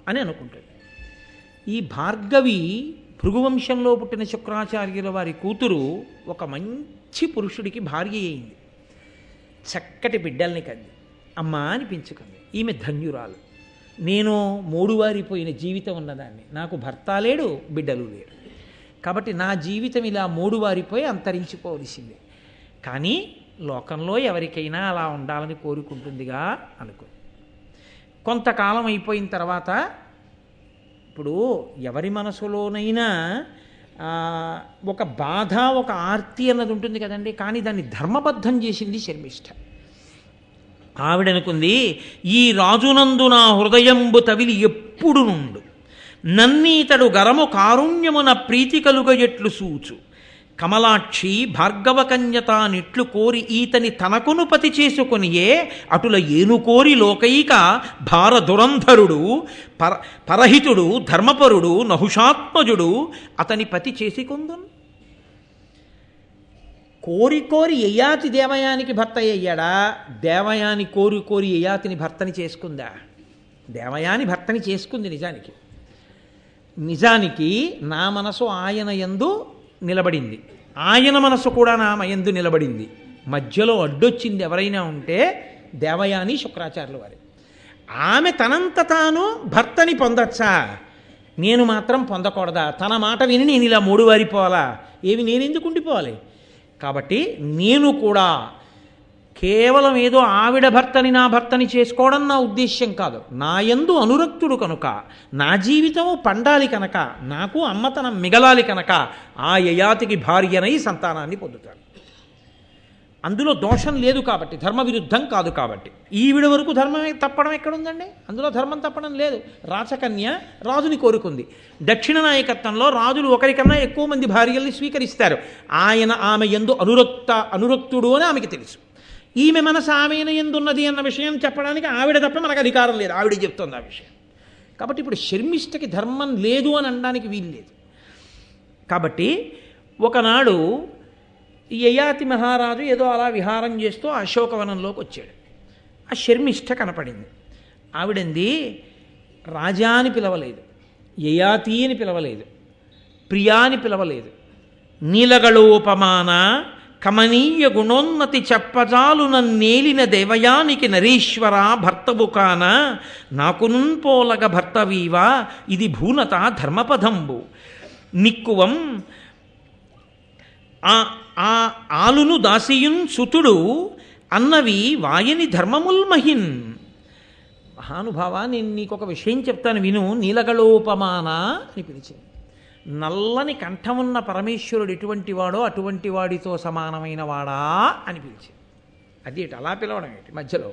అని అనుకుంటుంది. ఈ భార్గవి భృగువంశంలో పుట్టిన శుక్రాచార్యుల వారి కూతురు ఒక మంచి పురుషుడికి భార్య అయింది. చక్కటి బిడ్డల్ని కంది, అమ్మా అని పెంచుకుంది. ఈమె ధన్యురాలు. నేను మోడువారిపోయిన జీవితం ఉన్నదాన్ని, నాకు భర్త లేడు, బిడ్డలు లేరు. కాబట్టి నా జీవితం ఇలా మోడువారిపోయి అంతరించిపోవలసిందే. కానీ లోకంలో ఎవరికైనా అలా ఉండాలని కోరుకుంటుందిగా అనుకో. కొంతకాలం అయిపోయిన తర్వాత ఇప్పుడు ఎవరి మనసులోనైనా ఒక బాధ, ఒక ఆర్తి అన్నది ఉంటుంది కదండి. కానీ దాన్ని ధర్మబద్ధం చేసింది శర్మిష్ఠ. ఆవిడనుకుంది, ఈ రాజునందు నా హృదయంబు తవిలి ఎప్పుడు నుండు నన్నీతడు గరము కారుణ్యమున ప్రీతి కలుగయట్లు సూచు. కమలాక్షి భార్గవకన్యత నిట్లు కోరి ఈతని తనకును పతి చేసుకొనియే అటుల ఏనుకోరి లోకైక భార దురంధరుడు పరహితుడు ధర్మపరుడు నహుషాత్మజుడు అతని పతి చేసి కొందున్. కోరి కోరి యయాతి దేవయానికి భర్త అయ్యాడా? దేవయాని కోరి కోరి యయాతిని భర్తని చేసుకుందా? దేవయాని భర్తని చేసుకుంది. నిజానికి నా మనసు ఆయన యందు నిలబడింది, ఆయన మనసు కూడా నా యందు నిలబడింది. మధ్యలో అడ్డొచ్చింది ఎవరైనా ఉంటే దేవయాని శుక్రాచార్యుల వారి. ఆమె తనంత తాను భర్తని పొందచ్చా? నేను మాత్రం పొందకూడదా? తన మాట విని నేను ఇలా మూడువారిపోవాలా? ఏవి నేనెందుకు ఉండిపోవాలి? కాబట్టి నేను కూడా కేవలం ఏదో ఆవిడ భర్తని నా భర్తని చేసుకోవడం నా ఉద్దేశ్యం కాదు. నా యందు అనురక్తుడు కనుక, నా జీవితము పండాలి కనుక, నాకు అమ్మతనం మిగలాలి కనుక ఆ యయాతికి భార్యనై సంతానాన్ని పొందుతాను. అందులో దోషం లేదు కాబట్టి, ధర్మ విరుద్ధం కాదు కాబట్టి. ఈవిడ వరకు ధర్మమే తప్పడం ఎక్కడుందండి? అందులో ధర్మం తప్పడం లేదు. రాచకన్య రాజుని కోరుకుంది. దక్షిణ నాయకత్వంలో రాజులు ఒకరికన్నా ఎక్కువ మంది భార్యల్ని స్వీకరిస్తారు. ఆమె యందు అనురక్తుడు అని ఆమెకి తెలుసు. ఈమె మనసు ఆమెన ఎందున్నది అన్న విషయం చెప్పడానికి ఆవిడ తప్ప మనకు అధికారం లేదు. ఆవిడ చెప్తుంది ఆ విషయం. కాబట్టి ఇప్పుడు శర్మిష్ఠకి ధర్మం లేదు అని అనడానికి వీలు లేదు. కాబట్టి ఒకనాడు యయాతి మహారాజు ఏదో అలా విహారం చేస్తూ అశోకవనంలోకి వచ్చాడు. ఆ శర్మిష్ఠ కనపడింది. ఆవిడంది, రాజా అని పిలవలేదు, యయాతి అని పిలవలేదు, ప్రియా అని పిలవలేదు. నీలగళోపమాన కమనీయ గుణోన్నతి చెప్పజాలు నన్నేలిన దేవయానికి నరీశ్వర భర్తవు కాన నాకునున్ పోలగ భర్తవీవా ఇది భూనత ధర్మపదంబు నిక్కువం ఆ ఆలును దాసియున్ సుతుడు అన్నవి వాయని ధర్మముల్మహిన్. మహానుభావ, నేను నీకొక విషయం చెప్తాను విను. నీలగళోపమాన అని పిలిచింది. నల్లని కంఠమున్న పరమేశ్వరుడు ఎటువంటి వాడో అటువంటి వాడితో సమానమైన వాడా అని పిలిచింది. అది అలా పిలవడం ఏంటి మధ్యలో?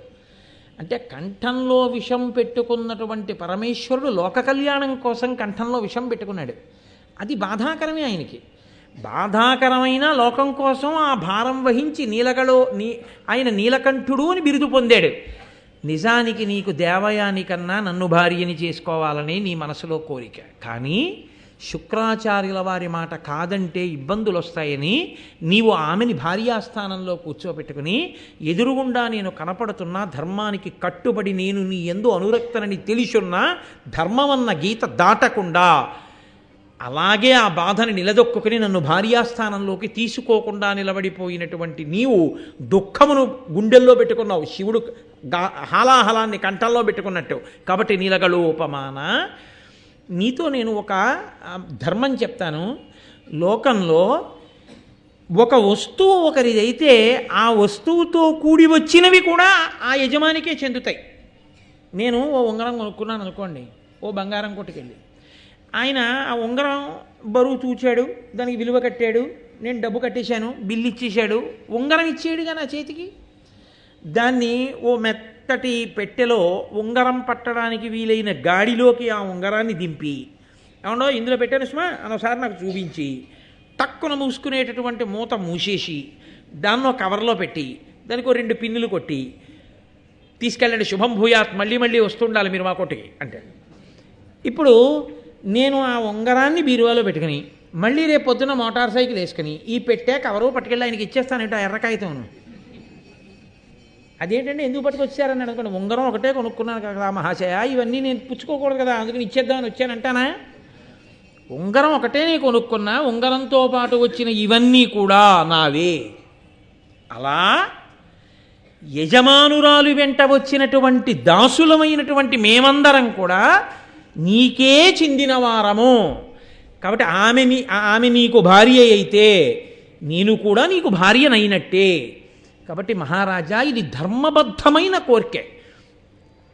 అంటే కంఠంలో విషం పెట్టుకున్నటువంటి పరమేశ్వరుడు లోక కళ్యాణం కోసం కంఠంలో విషం పెట్టుకున్నాడు. అది బాధాకరమే ఆయనకి. బాధాకరమైన లోకం కోసం ఆ భారం వహించి ఆయన నీలకంఠుడు అని బిరుదు పొందాడు. నిజానికి నీకు దేవయానికన్నా నన్ను భార్యని చేసుకోవాలని నీ మనసులో కోరిక. కానీ శుక్రాచార్యుల వారి మాట కాదంటే ఇబ్బందులు వస్తాయని నీవు ఆమెని భార్యాస్థానంలో కూర్చోబెట్టుకుని ఎదురుగుండా నేను కనపడుతున్నా ధర్మానికి కట్టుబడి నేను నీ యందు అనురక్తనని తెలిసున్నా ధర్మమన్న గీత దాటకుండా అలాగే ఆ బాధని నిలదొక్కుని నన్ను భార్యాస్థానంలోకి తీసుకోకుండా నిలబడిపోయినటువంటి నీవు దుఃఖమును గుండెల్లో పెట్టుకున్నావు, శివుడు హాలాహలాన్ని కంఠంలో పెట్టుకున్నట్టు. కాబట్టి నీలగళోపమాన, నీతో నేను ఒక ధర్మం చెప్తాను. లోకంలో ఒక వస్తువు ఒకరిదైతే ఆ వస్తువుతో కూడి వచ్చినవి కూడా ఆ యజమానికే చెందుతాయి. నేను ఓ ఉంగరం కొనుక్కున్నాను అనుకోండి, ఓ బంగారం కొట్టుకెళ్ళి. ఆయన ఆ ఉంగరం బరువు తూచాడు, దానికి విలువ కట్టాడు, నేను డబ్బు కట్టేశాను, బిల్లు ఇచ్చేశాడు, ఉంగరం ఇచ్చేయడుగా నా చేతికి. దాన్ని ఓ మెత్తటి పెట్టెలో ఉంగరం పట్టడానికి వీలైన గాడిలోకి ఆ ఉంగరాన్ని దింపి, ఏమండో ఇందులో పెట్టాను సుమా అనోసారి నాకు చూపించి, టక్కున మూసుకునేటటువంటి మూత మూసేసి దాన్నో కవర్లో పెట్టి దానికి 2 పిన్నులు కొట్టి తీసుకెళ్ళండి, శుభం భూయాత్, మళ్ళీ మళ్ళీ వస్తుండాలి మీరు మా కొట్టుకి అంటే. ఇప్పుడు నేను ఆ ఉంగరాన్ని బీరువాలో పెట్టుకుని మళ్ళీ రేపు పొద్దున మోటార్ సైకిల్ వేసుకుని ఈ పెట్టే కవరు పట్టుకెళ్ళి ఆయనకి ఇచ్చేస్తానంటే ఆ ఎర్రకాగితం. అదేంటంటే ఎందుకు పట్టుకొచ్చారని అనుకోండి, ఉంగరం ఒకటే కొనుక్కున్నాను కదా మహాశయ, ఇవన్నీ నేను పుచ్చుకోకూడదు కదా అందుకని ఇచ్చేద్దామని వచ్చానంటానా? ఉంగరం ఒకటే నేను కొనుక్కున్నా, ఉంగరంతో పాటు వచ్చిన ఇవన్నీ కూడా నావే. అలా యజమానురాలు వెంట వచ్చినటువంటి దాసులమైనటువంటి మేమందరం కూడా నీకే చెందిన వారము. కాబట్టి ఆమె నీకు భార్య అయితే నేను కూడా నీకు భార్యనైనట్టే. కాబట్టి మహారాజా, ఇది ధర్మబద్ధమైన కోరికే.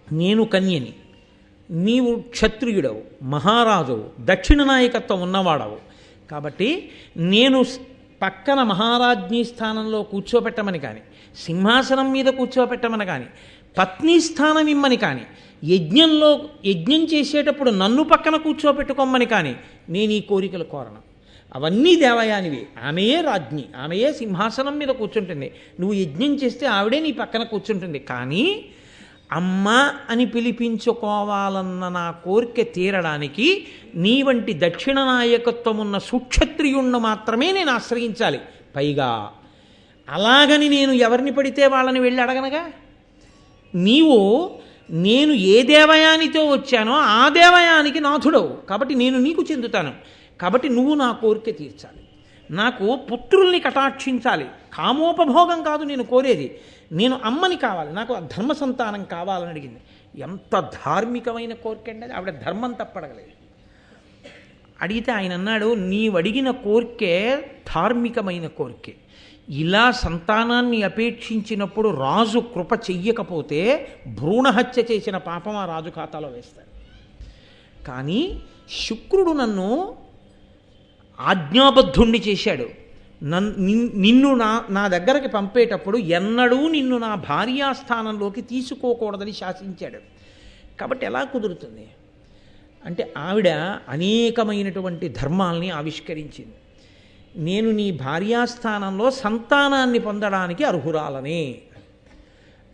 నేను కన్యని, నీవు క్షత్రియుడవు, మహారాజువు, దక్షిణ నాయకత్వం ఉన్నవాడవు. కాబట్టి నేను పక్కన మహారాజ్ఞీ స్థానంలో కూర్చోపెట్టమని కానీ, సింహాసనం మీద కూర్చోపెట్టమని కానీ, పత్ని స్థానం ఇమ్మని కానీ, యజ్ఞం చేసేటప్పుడు నన్ను పక్కన కూర్చోపెట్టుకోమని కానీ నేను ఈ కోరికలు కోరను. అవన్నీ దేవయానివి. ఆమెయే రాజ్ఞి, ఆమెయే సింహాసనం మీద కూర్చుంటుంది. నువ్వు యజ్ఞం చేస్తే ఆవిడే నీ పక్కన కూర్చుంటుంది. కానీ అమ్మ అని పిలిపించుకోవాలన్న నా కోరిక తీరడానికి నీ వంటి దక్షిణ నాయకత్వం ఉన్న సుక్షత్రియుణ్ణి మాత్రమే నేను ఆశ్రయించాలి. పైగా అలాగని నేను ఎవరిని పడితే వాళ్ళని వెళ్ళి అడగనగా. నీవు నేను ఏ దేవయానితో వచ్చానో ఆ దేవయానికి నాథుడవు కాబట్టి నేను నీకు చెందుతాను. కాబట్టి నువ్వు నా కోరిక తీర్చాలి. నాకు పుత్రుల్ని కటాక్షించాలి. కామోపభోగం కాదు నేను కోరేది. నేను అమ్మని కావాలి, నాకు ధర్మ సంతానం కావాలని అడిగింది. ఎంత ధార్మికమైన కోరిక అండి అది. ఆవిడ ధర్మం తప్పడగలేదు. అడిగితే ఆయన అన్నాడు, నీవు అడిగిన కోరికే ధార్మికమైన కోరికే. ఇలా సంతానాన్ని అపేక్షించినప్పుడు రాజు కృప చెయ్యకపోతే భ్రూణహత్య చేసిన పాపం ఆ రాజు ఖాతాలో వేస్తాడు. కానీ శుక్రుడు నన్ను ఆజ్ఞాబద్ధుణ్ణి చేశాడు. నిన్ను నా దగ్గరికి పంపేటప్పుడు ఎన్నడూ నిన్ను నా భార్యాస్థానంలోకి తీసుకోకూడదని శాసించాడు. కాబట్టి ఎలా కుదురుతుంది అంటే ఆవిడ అనేకమైనటువంటి ధర్మాల్ని ఆవిష్కరించింది. నేను నీ భార్యాస్థానంలో సంతానాన్ని పొందడానికి అర్హురాలని.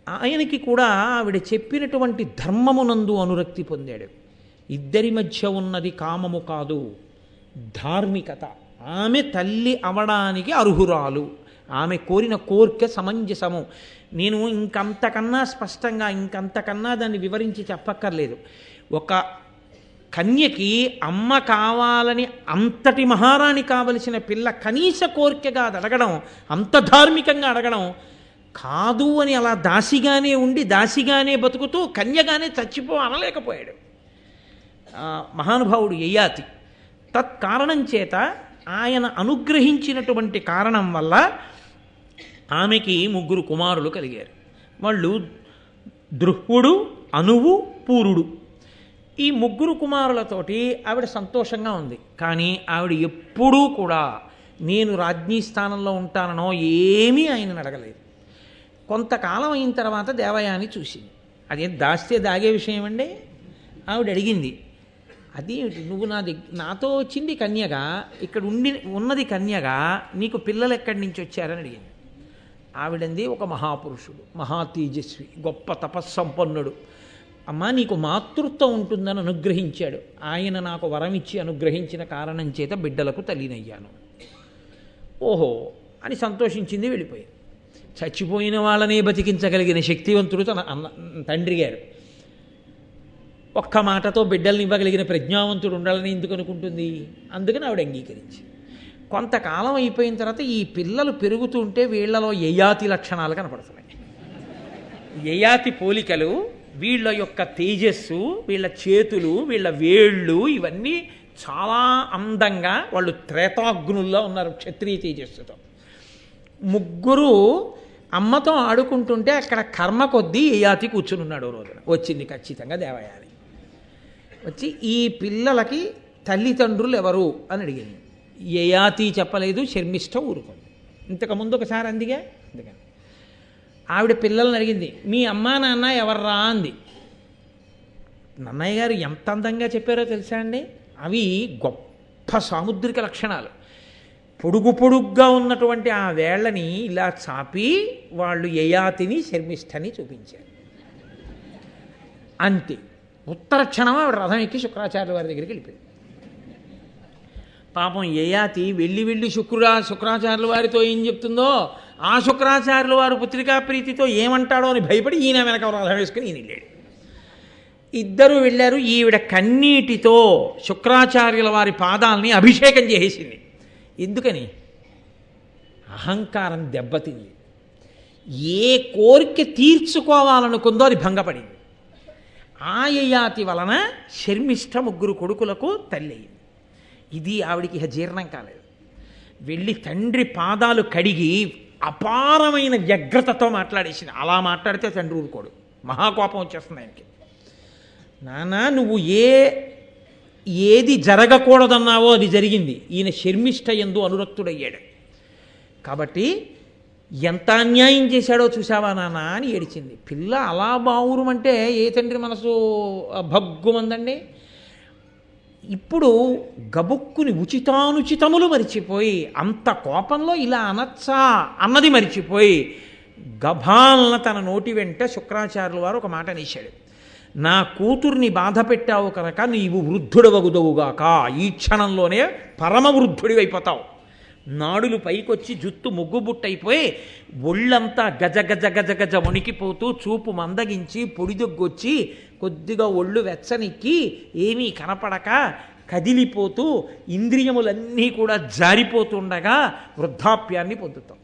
ఆయనకి కూడా ఆవిడ చెప్పినటువంటి ధర్మమునందు అనురక్తి పొందాడు. ఇద్దరి మధ్య ఉన్నది కామము కాదు, ధార్మికత. ఆమె తల్లి అవడానికి అర్హురాలు. ఆమె కోరిన కోరిక సమంజసము. నేను ఇంకంతకన్నా స్పష్టంగా ఇంకంతకన్నా దాన్ని వివరించి చెప్పక్కర్లేదు. ఒక కన్యకి అమ్మ కావాలని అంతటి మహారాణి కావలసిన పిల్ల కనీస కోరికగా అది అడగడం, అంత ధార్మికంగా అడగడం కాదు అని అలా దాసిగానే ఉండి దాసిగానే బతుకుతూ కన్యగానే చచ్చిపో అనలేకపోయాడు మహానుభావుడు యయాతి. తత్కారణం చేత ఆయన అనుగ్రహించినటువంటి కారణం వల్ల ఆమెకి 3 కుమారులు కలిగారు. వాళ్ళు దృహ్వుడు, అనువు, పూరుడు. ఈ 3 కుమారులతోటి ఆవిడ సంతోషంగా ఉంది. కానీ ఆవిడ ఎప్పుడూ కూడా నేను రాజ్ఞీ స్థానంలో ఉంటాననో ఏమీ ఆయనను అడగలేదు. కొంతకాలం అయిన తర్వాత దేవయాని చూసింది. అదేం దాస్తే దాగే విషయం అండి. ఆవిడ అడిగింది, అది నువ్వు నాతో వచ్చింది కన్యగా, ఇక్కడ ఉన్నది కన్యగా, నీకు పిల్లలు ఎక్కడి నుంచి వచ్చారని అడిగింది. ఆవిడంది ఒక మహాపురుషుడు, మహా తేజస్వి, గొప్ప తపస్సంపన్నుడు. అమ్మ నీకు మాతృత్వం ఉంటుందని అనుగ్రహించాడు. ఆయన నాకు వరం ఇచ్చి అనుగ్రహించిన కారణం చేత బిడ్డలకు తల్లినయ్యాను. ఓహో అని సంతోషించింది, వెళ్ళిపోయింది. చచ్చిపోయిన వాళ్ళనే బతికించగలిగిన శక్తివంతుడు తన తండ్రి గారు. ఒక్క మాటతో బిడ్డల్ని ఇవ్వగలిగిన ప్రజ్ఞావంతుడు ఉండాలని ఎందుకు అనుకుంటుంది? అందుకని ఆవిడ అంగీకరించి కొంతకాలం అయిపోయిన తర్వాత ఈ పిల్లలు పెరుగుతుంటే వీళ్లలో యయాతి లక్షణాలు కనపడుతున్నాయి. యయాతి పోలికలు, వీళ్ళ యొక్క తేజస్సు, వీళ్ళ చేతులు, వీళ్ళ వేళ్ళు ఇవన్నీ చాలా అందంగా, వాళ్ళు త్రేతాగ్నుల్లో ఉన్నారు క్షత్రియ తేజస్సుతో. 3 అమ్మతో ఆడుకుంటుంటే అక్కడ కర్మ కొద్దీ యయాతి కూర్చుని ఉన్నాడు. రోజున వచ్చింది ఖచ్చితంగా దేవయాని. వచ్చి ఈ పిల్లలకి తల్లిదండ్రులు ఎవరు అని అడిగింది. యయాతి చెప్పలేదు, శర్మిష్ఠ ఊరుకుంది. ఇంతకుముందు ఒకసారి అందుకే ఆవిడ పిల్లల్ని అడిగింది, మీ అమ్మా నాన్న ఎవర్రా అంది. నన్నయ్య గారు ఎంత అందంగా చెప్పారో తెలుసా అండి. అవి గొప్ప సాముద్రిక లక్షణాలు. పొడుగ్గా ఉన్నటువంటి ఆ వేళ్ళని ఇలా చాపి వాళ్ళు యయాతిని శర్మిష్ఠని చూపించారు. అంతే. ఉత్తర క్షణం ఆవిడ రథం ఎక్కి శుక్రాచార్యుల వారి దగ్గరికి వెళ్ళిపోయింది. పాపం యయాతి వెళ్ళి శుక్రాచార్యుల వారితో ఏం చెప్తుందో, ఆ శుక్రాచార్యుల వారు పుత్రికా ప్రీతితో ఏమంటాడో అని భయపడి ఈయన వెనక రథం వేసుకుని ఈయన వెళ్ళాడు. ఇద్దరు వెళ్ళారు. ఈవిడ కన్నీటితో శుక్రాచార్యుల వారి పాదాలని అభిషేకం చేసేసింది. ఎందుకని? అహంకారం దెబ్బతింది. ఏ కోరిక తీర్చుకోవాలనుకుందో అది భంగపడింది. ఆ యయాతి వలన శర్మిష్ఠ 3 కొడుకులకు తల్లి అయింది. ఇది ఆవిడికి జీర్ణం కాలేదు. వెళ్ళి తండ్రి పాదాలు కడిగి అపారమైన వ్యగ్రతతో మాట్లాడేసింది. అలా మాట్లాడితే తండ్రి ఊరుకోడు, మహాకోపం వచ్చేస్తుంది ఆయనకి. నాన్న నువ్వు ఏది జరగకూడదన్నావో అది జరిగింది. ఈయన శర్మిష్ఠ యందు అనురక్తుడయ్యాడు. కాబట్టి ఎంత అన్యాయం చేశాడో చూసావా నాన్న అని ఏడిచింది. పిల్ల అలా బావురుమంటే ఏ తండ్రి మనసు భగ్గుమందండి. ఇప్పుడు గబుక్కుని ఉచితానుచితములు మరిచిపోయి, అంత కోపంలో ఇలా అనచ్చా అన్నది మరిచిపోయి గభాలన తన నోటి వెంట శుక్రాచార్యుల వారు ఒక మాట అనేశాడు. నా కూతుర్ని బాధ పెట్టావు కనుక నీవు వృద్ధుడవగుదవుగాక, ఈ క్షణంలోనే పరమ వృద్ధుడివైపోతావు. నాడులు పైకొచ్చి జుత్తు ముగ్గుబుట్టయిపోయి ఒళ్ళంతా గజ గజ గజ గజ వణికిపోతూ చూపు మందగించి పొడిదొగ్గొచ్చి కొద్దిగా ఒళ్ళు వెచ్చనిక్కి ఏమీ కనపడక కదిలిపోతూ ఇంద్రియములన్నీ కూడా జారిపోతుండగా వృద్ధాప్యాన్ని పొందుతాం.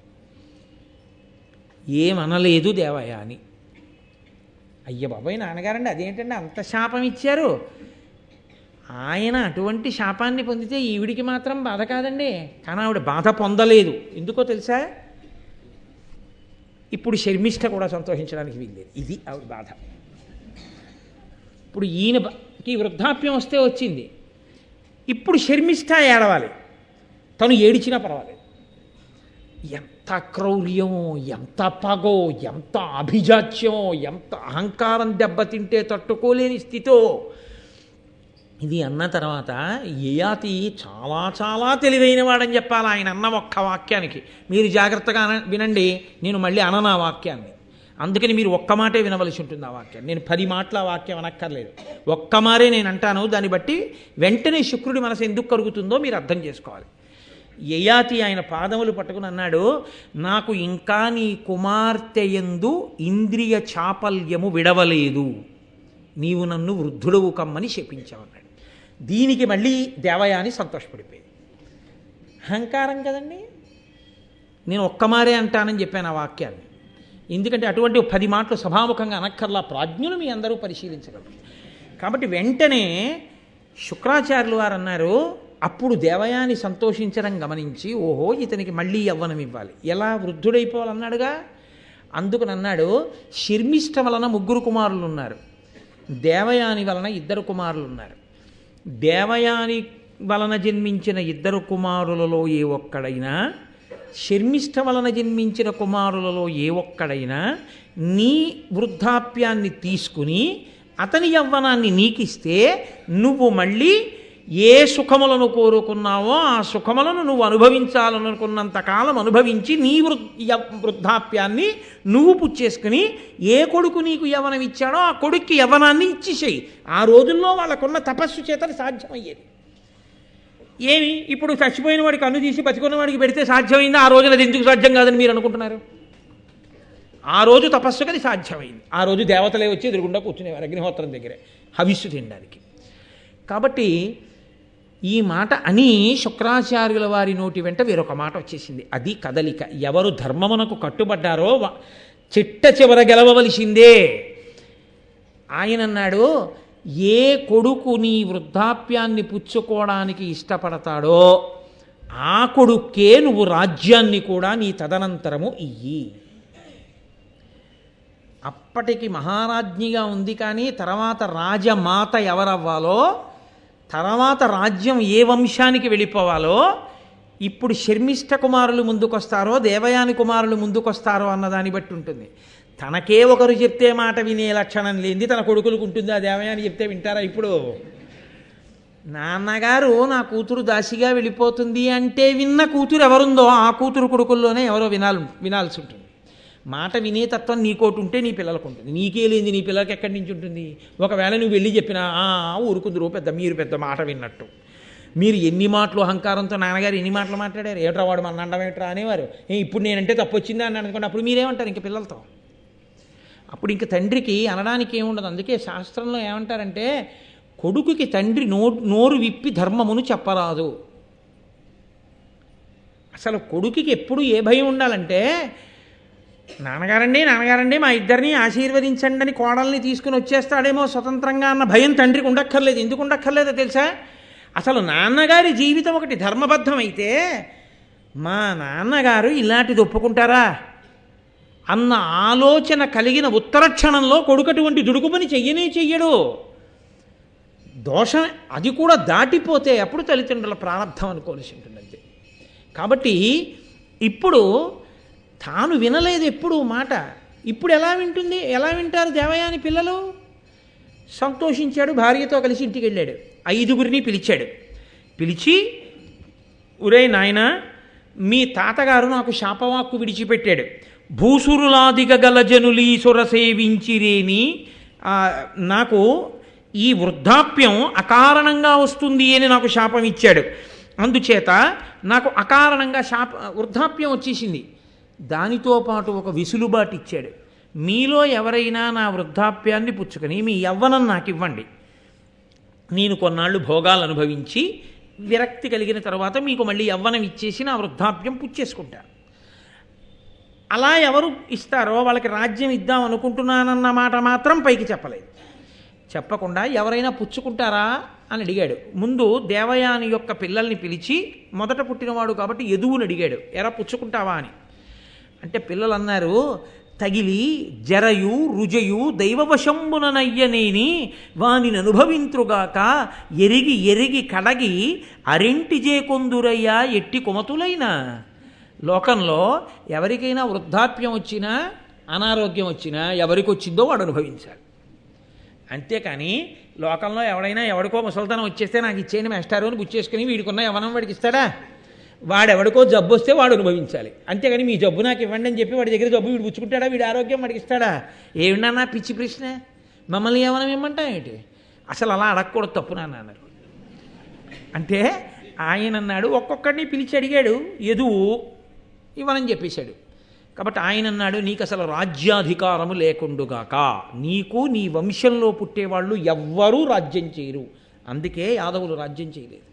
ఏమనలేదు దేవయ్య అని. అయ్య బాబాయ్ నాన్నగారండి అదేంటండి అంత శాపం ఇచ్చారు, ఆయన అటువంటి శాపాన్ని పొందితే ఈవిడికి మాత్రం బాధ కాదండి. కానీ ఆవిడ బాధ పొందలేదు. ఎందుకో తెలుసా? ఇప్పుడు శర్మిష్ఠ కూడా సంతోషించడానికి వీల్లేదు. ఇది ఆవిడ బాధ. ఇప్పుడు ఈయనకి వృద్ధాప్యం వస్తే వచ్చింది, ఇప్పుడు శర్మిష్ఠ ఏడవాలి. తను ఏడిచినా పర్వాలేదు. ఎంత క్రౌర్యం, ఎంత పగో, ఎంత అభిజాత్యం, ఎంత అహంకారం దెబ్బతింటే తట్టుకోలేని స్థితో. ఇది అన్న తర్వాత యయాతి చాలా చాలా తెలివైన వాడని చెప్పాలి ఆయన అన్న ఒక్క వాక్యానికి. మీరు జాగ్రత్తగా వినండి, నేను మళ్ళీ అనను ఆ వాక్యాన్ని. అందుకని మీరు ఒక్క మాటే వినవలసి ఉంటుంది ఆ వాక్యాన్ని. నేను 10 మాటల ఆ వాక్యం అనక్కర్లేదు, ఒక్క మారే నేను అంటాను. దాన్ని బట్టి వెంటనే శుక్రుడి మనసు ఎందుకు కరుగుతుందో మీరు అర్థం చేసుకోవాలి. యయాతి ఆయన పాదములు పట్టుకుని అన్నాడు, నాకు ఇంకా నీ కుమార్తె యందు ఇంద్రియ చాపల్యము విడవలేదు, నీవు నన్ను వృద్ధుడవు కమ్మని శపించావన్నాడు. దీనికి మళ్ళీ దేవయాని సంతోషపడిపోయింది. అహంకారం కదండి. నేను ఒక్కమారే అంటానని చెప్పాను ఆ వాక్యాన్ని. ఎందుకంటే అటువంటి 10 మాటలు సభాముఖంగా అనక్కర్లా, ప్రాజ్ఞులు మీ అందరూ పరిశీలించగలరు. కాబట్టి వెంటనే శుక్రాచార్యులు వారు అన్నారు. అప్పుడు దేవయాని సంతోషించడం గమనించి, ఓహో ఇతనికి మళ్ళీ యవ్వనం ఇవ్వాలి, ఎలా వృద్ధుడైపోవాలన్నాడుగా. అందుకనన్నాడు, శర్మిష్ఠ వలన 3 కుమారులు ఉన్నారు, దేవయాని వలన 2 కుమారులు ఉన్నారు. దేవయాని వలన జన్మించిన 2 కుమారులలో ఏ ఒక్కడైనా, శర్మిష్ఠ వలన జన్మించిన కుమారులలో ఏ ఒక్కడైనా నీ వృద్ధాప్యాన్ని తీసుకుని అతని యవ్వనాన్ని నీకిస్తే నువ్వు మళ్ళీ ఏ సుఖములను కోరుకున్నావో ఆ సుఖములను నువ్వు అనుభవించాలనుకున్నంత కాలం అనుభవించి నీ వృద్ధాప్యాన్ని నువ్వు పుచ్చేసుకుని ఏ కొడుకు నీకు యవ్వనం ఇచ్చాడో ఆ కొడుక్కి యవ్వనాన్ని ఇచ్చేసేయి. ఆ రోజుల్లో వాళ్ళకున్న తపస్సు చేత సాధ్యమయ్యేది. ఏమి ఇప్పుడు చచ్చిపోయిన వాడికి కన్ను తీసి బతికున్న వాడికి పెడితే సాధ్యమైంది, ఆ రోజున అది ఎందుకు సాధ్యం కాదని మీరు అనుకుంటున్నారు? ఆ రోజు తపస్సుకి అది సాధ్యమైంది. ఆ రోజు దేవతలే వచ్చి ఎదురుగుండా కూర్చునేవారు అగ్నిహోత్రం దగ్గరే హవిస్సు తినడానికి. కాబట్టి ఈ మాట అని శుక్రాచార్యుల వారి నోటి వెంట వేరొక మాట వచ్చేసింది. అది కదలిక. ఎవరు ధర్మమునకు కట్టుబడ్డారో చిట్ట చివర గెలవవలసిందే. ఆయన అన్నాడు, ఏ కొడుకు నీ వృద్ధాప్యాన్ని పుచ్చుకోవడానికి ఇష్టపడతాడో ఆ కొడుక్కే నువ్వు రాజ్యాన్ని కూడా నీ తదనంతరము ఇయ్యి. అప్పటికి మహారాజ్ఞిగా ఉంది, కానీ తర్వాత రాజమాత ఎవరవ్వాలో, తర్వాత రాజ్యం ఏ వంశానికి వెళ్ళిపోవాలో, ఇప్పుడు శర్మిష్ఠ కుమారులు ముందుకొస్తారో దేవయాని కుమారులు ముందుకొస్తారో అన్నదాన్ని బట్టి ఉంటుంది. తనకే ఒకరు చెప్తే మాట వినే లక్షణం లేనిది తన కొడుకులకు ఉంటుంది. ఆ దేవయాని చెప్తే వింటారా? ఇప్పుడు నాన్నగారు నా కూతురు దాసిగా వెళ్ళిపోతుంది అంటే విన్న కూతురు ఎవరుందో ఆ కూతురు కొడుకుల్లోనే ఎవరో వినాల్సి ఉంటుంది. మాట వినే తత్వం నీకోటి ఉంటే నీ పిల్లలకు ఉంటుంది, నీకే లేని నీ పిల్లలకి ఎక్కడి నుంచి ఉంటుంది? ఒకవేళ నువ్వు వెళ్ళి చెప్పినా ఊరుకుందరు మీరు పెద్ద మాట విన్నట్టు. మీరు ఎన్ని మాటలు అహంకారంతో నాన్నగారు ఎన్ని మాటలు మాట్లాడారు, ఏట్రా వాడు మన అండం ఏట్రా అనేవారు. ఇప్పుడు నేనంటే తప్పు వచ్చిందా అని అనుకోండి, అప్పుడు మీరేమంటారు ఇంక పిల్లలతో? అప్పుడు ఇంక తండ్రికి అనడానికి ఏముండదు. అందుకే శాస్త్రంలో ఏమంటారంటే, కొడుకుకి తండ్రి నోరు విప్పి ధర్మమును చెప్పరాదు. అసలు కొడుకుకి ఎప్పుడు ఏ భయం ఉండాలంటే, నాన్నగారండి మా ఇద్దరిని ఆశీర్వదించండి అని కోడల్ని తీసుకుని వచ్చేస్తాడేమో స్వతంత్రంగా అన్న భయం తండ్రికి ఉండక్కర్లేదు. ఎందుకు ఉండక్కర్లేదో తెలుసా? అసలు నాన్నగారి జీవితం ఒకటి ధర్మబద్ధమైతే మా నాన్నగారు ఇలాంటిది ఒప్పుకుంటారా అన్న ఆలోచన కలిగిన ఉత్తర క్షణంలో కొడుకు అటువంటి దుడుకు పని చెయ్యడు. దోషం అది కూడా దాటిపోతే అప్పుడు తల్లిదండ్రుల ప్రారంభం అనుకోవాల్సి ఉంటుంది అంతే. కాబట్టి ఇప్పుడు తాను వినలేదు ఎప్పుడు మాట. ఇప్పుడు ఎలా వింటుంది, ఎలా వింటారు దేవయాని పిల్లలు? సంతోషించాడు, భార్యతో కలిసి ఇంటికి వెళ్ళాడు. 5గురిని పిలిచాడు. పిలిచి, ఒరే నాయనా, మీ తాతగారు నాకు శాపవాక్కు విడిచిపెట్టాడు. భూసురులాదిగ గల జనులీసుర సేవించిరేని, నాకు ఈ వృద్ధాప్యం అకారణంగా వస్తుంది అని నాకు శాపం ఇచ్చాడు. అందుచేత నాకు అకారణంగా వృద్ధాప్యం వచ్చేసింది. దానితో పాటు ఒక విసులుబాటు ఇచ్చాడు. మీలో ఎవరైనా నా వృద్ధాప్యాన్ని పుచ్చుకొని మీ యవ్వనం నాకు ఇవ్వండి, నేను కొన్నాళ్ళు భోగాలు అనుభవించి విరక్తి కలిగిన తర్వాత మీకు మళ్ళీ యవ్వనం ఇచ్చేసి నా వృద్ధాప్యం పుచ్చేసుకుంటాను. అలా ఎవరు ఇస్తారో వాళ్ళకి రాజ్యం ఇద్దాం అనుకుంటున్నానన్న మాట మాత్రం పైకి చెప్పలేదు. చెప్పకుండా ఎవరైనా పుచ్చుకుంటారా అని అడిగాడు. ముందు దేవయాని యొక్క పిల్లల్ని పిలిచి, మొదట పుట్టినవాడు కాబట్టి యదువుని అడిగాడు, ఎరా పుచ్చుకుంటావా అని. అంటే పిల్లలు అన్నారు, తగిలి జరయు రుజయు దైవవశంబుననయ్యనేని వానిని అనుభవింతురుగాక ఎరిగి ఎరిగి కడగి అరెంటి జేకొందురయ్యా ఎట్టి కుమతులైనా. లోకంలో ఎవరికైనా వృద్ధాప్యం వచ్చినా అనారోగ్యం వచ్చినా ఎవరికి వచ్చిందో వాడు అనుభవించాలి. అంతేకాని లోకంలో ఎవడైనా ఎవడికో ముసలితనం వచ్చేస్తే నాకు ఇచ్చేయండి మేస్టారు అని గుచ్చేసుకుని వీడికున్న యవ్వనం వాడికి ఇస్తాడా? వాడెవడికో జబ్బు వస్తే వాడు అనుభవించాలి. అంతేగాని మీ జబ్బు నాకు ఇవ్వండి అని చెప్పి వాడి దగ్గర జబ్బు వీడు పుచ్చుకుంటాడా? వీడి ఆరోగ్యం వాడికి ఇస్తాడా? ఏమిటన్నా పిచ్చి ప్రశ్న, మమ్మల్ని యవ్వనం ఇమ్మంటా ఏంటి? అసలు అలా అడగకూడదు, తప్పు నాన్న అన్నారు. అంటే ఆయన అన్నాడు, ఒక్కొక్కడిని పిలిచి అడిగాడు, యదువు ఇవ్వనని చెప్పేశాడు. కాబట్టి ఆయన అన్నాడు, నీకు అసలు రాజ్యాధికారము లేకుండుగాక, నీకు నీ వంశంలో పుట్టేవాళ్ళు ఎవ్వరూ రాజ్యం చేయరు. అందుకే యాదవులు రాజ్యం చేయలేదు.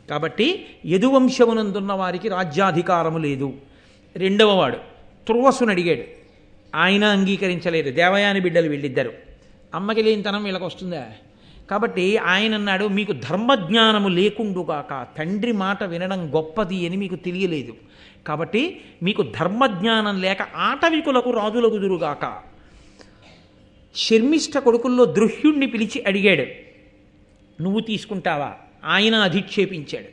కాబట్టి యదువంశమునందున్న వారికి రాజ్యాధికారము లేదు. రెండవవాడు తుర్వసుని అడిగాడు, ఆయన అంగీకరించలేదు. దేవయాని బిడ్డలు వీళ్ళిద్దరు, అమ్మకి లేనితనం వీళ్ళకి వస్తుందా? కాబట్టి ఆయన అన్నాడు, మీకు ధర్మజ్ఞానము లేకుండుగాక, తండ్రి మాట వినడం గొప్పది అని మీకు తెలియలేదు. కాబట్టి మీకు ధర్మజ్ఞానం లేక ఆటవికులకు రాజులకు దురుగాక. శర్మిష్ఠ కొడుకుల్లో దృహ్యుణ్ణి పిలిచి అడిగాడు, నువ్వు తీసుకుంటావా? ఆయన అధిక్షేపించాడు.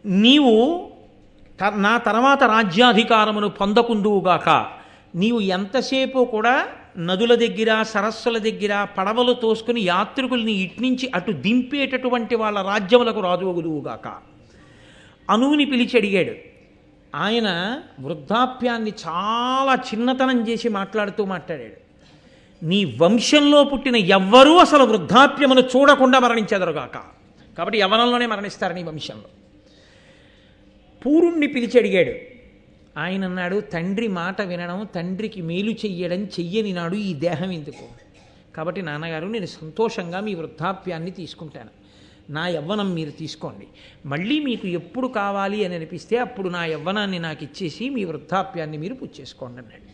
నీవు నా తర్వాత రాజ్యాధికారమును పొందకుందువుగాక, నీవు ఎంతసేపు కూడా నదుల దగ్గర సరస్సుల దగ్గర పడవలు తోసుకుని యాత్రికుల్ని ఇట్నుంచి అటు దింపేటటువంటి వాళ్ళ రాజ్యములకు రాజువగుదువుగాక. అనువుని పిలిచి అడిగాడు. ఆయన వృద్ధాప్యాన్ని చాలా చిన్నతనం చేసి మాట్లాడాడు. నీ వంశంలో పుట్టిన ఎవ్వరూ అసలు వృద్ధాప్యమును చూడకుండా మరణించెదరుగాక. కాబట్టి యవ్వనంలోనే మరణిస్తారు నీ వంశంలో. పూరుణ్ణి పిలిచి అడిగాడు. ఆయన అన్నాడు, తండ్రి మాట వినడం, తండ్రికి మేలు చెయ్యడం చెయ్యని నాడు ఈ దేహం ఎందుకు? కాబట్టి నాన్నగారు, నేను సంతోషంగా మీ వృద్ధాప్యాన్ని తీసుకుంటాను, నా యవ్వనం మీరు తీసుకోండి, మళ్ళీ మీకు ఎప్పుడు కావాలి అని అనిపిస్తే అప్పుడు నా యవ్వనాన్ని నాకు ఇచ్చేసి మీ వృద్ధాప్యాన్ని మీరు పుచ్చేసుకోండి అన్నాడు.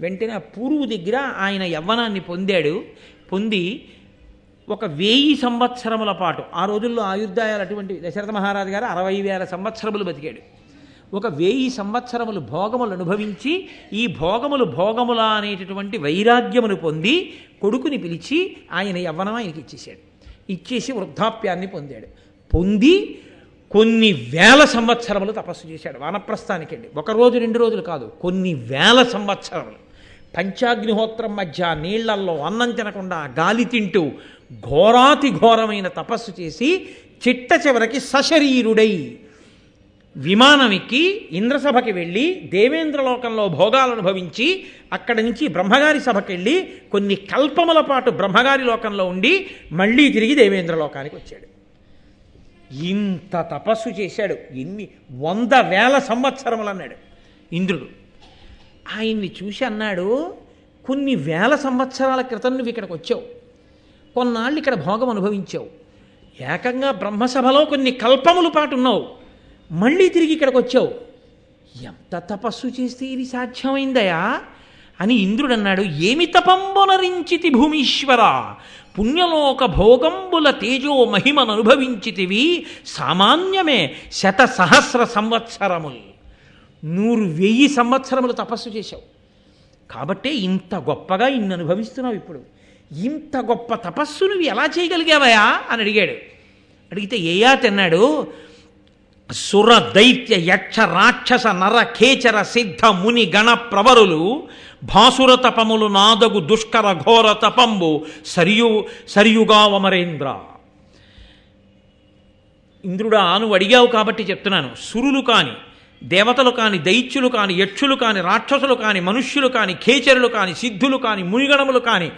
వెంటనే ఆ పూర్వు దగ్గర ఆయన యవ్వనాన్ని పొందాడు. పొంది ఒక 1000 సంవత్సరముల పాటు, ఆ రోజుల్లో ఆయుర్దాయాలు అటువంటి, దశరథ మహారాజు గారు 60,000 సంవత్సరములు బతికాడు. ఒక 1000 సంవత్సరములు భోగములు అనుభవించి ఈ భోగముల అనేటటువంటి వైరాగ్యమును పొంది కొడుకుని పిలిచి ఆయన యవ్వనం ఆయనకి ఇచ్చేశాడు. ఇచ్చేసి వృద్ధాప్యాన్ని పొందాడు. పొంది కొన్ని 1000 సంవత్సరములు తపస్సు చేశాడు వానప్రస్థానికి వెళ్ళి. 1 రోజు 2 రోజులు కాదు, కొన్ని 1000 సంవత్సరములు పంచాగ్నిహోత్రం మధ్య నీళ్లల్లో అన్నం తినకుండా గాలి తింటూ ఘోరాతి ఘోరమైన తపస్సు చేసి చిట్ట చివరికి సశరీరుడై విమానం ఎక్కి ఇంద్రసభకి వెళ్ళి దేవేంద్రలోకంలో భోగాలు అనుభవించి అక్కడి నుంచి బ్రహ్మగారి సభకి వెళ్ళి కొన్ని కల్పముల పాటు బ్రహ్మగారి లోకంలో ఉండి మళ్ళీ తిరిగి దేవేంద్రలోకానికి వచ్చాడు. ఇంత తపస్సు చేశాడు. ఎన్ని 100,000 సంవత్సరములు అన్నాడు ఇంద్రుడు. ఆయన్ని చూసి అన్నాడు, కొన్ని 1000 సంవత్సరాల క్రితం నువ్వు ఇక్కడికి వచ్చావు, కొన్నాళ్ళు ఇక్కడ భోగం అనుభవించావు, ఏకంగా బ్రహ్మసభలో కొన్ని కల్పముల పాటు ఉన్నావు, మళ్ళీ తిరిగి ఇక్కడికి వచ్చావు, ఎంత తపస్సు చేస్తే ఇది సాధ్యమైందయా అని ఇంద్రుడు అన్నాడు. ఏమి తపంబునరించితి భూమీశ్వర, పుణ్యలోక భోగంబుల తేజో మహిమను అనుభవించితివి సామాన్యమే 100,000 సంవత్సరములు. 100,000 సంవత్సరములు తపస్సు చేశావు కాబట్టే ఇంత గొప్పగా ఇన్ని అనుభవిస్తున్నావు. ఇప్పుడు ఇంత గొప్ప తపస్సు నువ్వు ఎలా చేయగలిగావయా అని అడిగాడు. అడిగితే ఏయా తిన్నాడు, సుర దైత్య యక్ష రాక్షస నర ఖేచర సిద్ధ ముని గణ ప్రవరులు భాసుర తపములు నాదగు దుష్కర ఘోర తపంబు సరియుగా వమరేంద్ర. ఇంద్రుడా, నువ్వు అడిగావు కాబట్టి చెప్తున్నాను. సురులు కాని, దేవతలు కాని, దైత్యులు కాని, యక్షులు కాని, రాక్షసులు కాని, మనుష్యులు కాని, ఖేచరులు కాని, సిద్ధులు కాని, మునిగణములు కాని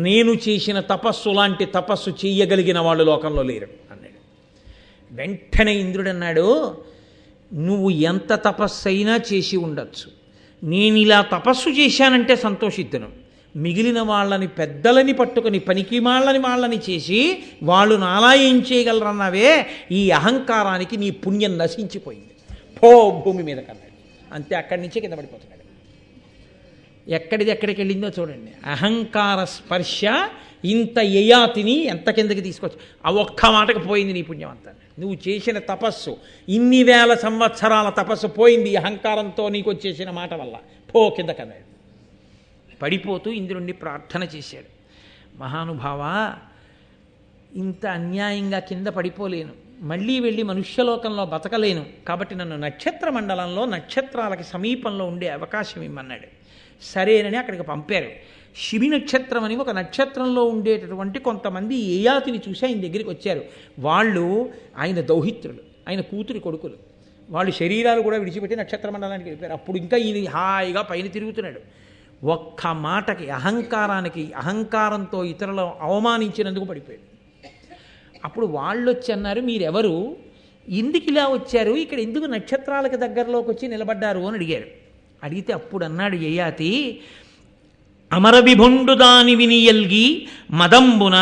నేను చేసిన తపస్సు లాంటి తపస్సు చెయ్యగలిగిన వాళ్ళు లోకంలో లేరు అన్నాడు. వెంటనే ఇంద్రుడన్నాడు, నువ్వు ఎంత తపస్సు అయినా చేసి ఉండొచ్చు, నేను ఇలా తపస్సు చేశానంటే సంతోషిద్దును. మిగిలిన వాళ్ళని పెద్దలని పట్టుకుని పనికి వాళ్ళని చేసి వాళ్ళు నాలా ఏం చేయగలరన్నావే, ఈ అహంకారానికి నీ పుణ్యం నశించిపోయింది, పో భూమి మీద కన్నాడు. అంతే, అక్కడి నుంచే కింద పడిపోతున్నాడు. ఎక్కడిది ఎక్కడికి వెళ్ళిందో చూడండి. అహంకార స్పర్శ ఇంత యయాతిని ఎంత కిందకి తీసుకొచ్చి ఆ ఒక్క మాటకు పోయింది నీ పుణ్యం అంతా. నువ్వు చేసిన తపస్సు, ఇన్ని వేల సంవత్సరాల తపస్సు పోయింది అహంకారంతో నీకు వచ్చేసిన మాట వల్ల, పో కింద కన్నాడు. పడిపోతూ ఇంద్రుణ్ణి ప్రార్థన చేశాడు. మహానుభావా, ఇంత అన్యాయంగా కింద పడిపోలేను, మళ్ళీ వెళ్ళి మనుష్యలోకంలో బతకలేను, కాబట్టి నన్ను నక్షత్ర మండలంలో నక్షత్రాలకి సమీపంలో ఉండే అవకాశం ఇమ్మన్నాడు. సరేనని అక్కడికి పంపారు. శిబి నక్షత్రం అని ఒక నక్షత్రంలో ఉండేటటువంటి కొంతమంది యయాతిని చూసి ఆయన దగ్గరికి వచ్చారు. వాళ్ళు ఆయన దౌహిత్రులు, ఆయన కూతురి కొడుకులు. వాళ్ళు శరీరాలు కూడా విడిచిపెట్టి నక్షత్ర మండలానికి వెళ్ళిపోయారు. అప్పుడు ఇంకా ఈయన హాయిగా పైన తిరుగుతున్నాడు. ఒక్క మాటకి అహంకారానికి, అహంకారంతో ఇతరులను అవమానించినందుకు పడిపోయాడు. అప్పుడు వాళ్ళు వచ్చి అన్నారు, మీరెవరు, ఎందుకు ఇలా వచ్చారు, ఇక్కడ ఎందుకు నక్షత్రాలకు దగ్గరలోకి వచ్చి నిలబడ్డారు అని అడిగారు. అడిగితే అప్పుడు అన్నాడు యయాతి, అమరవిభుండు దాని వినియల్గి మదంబున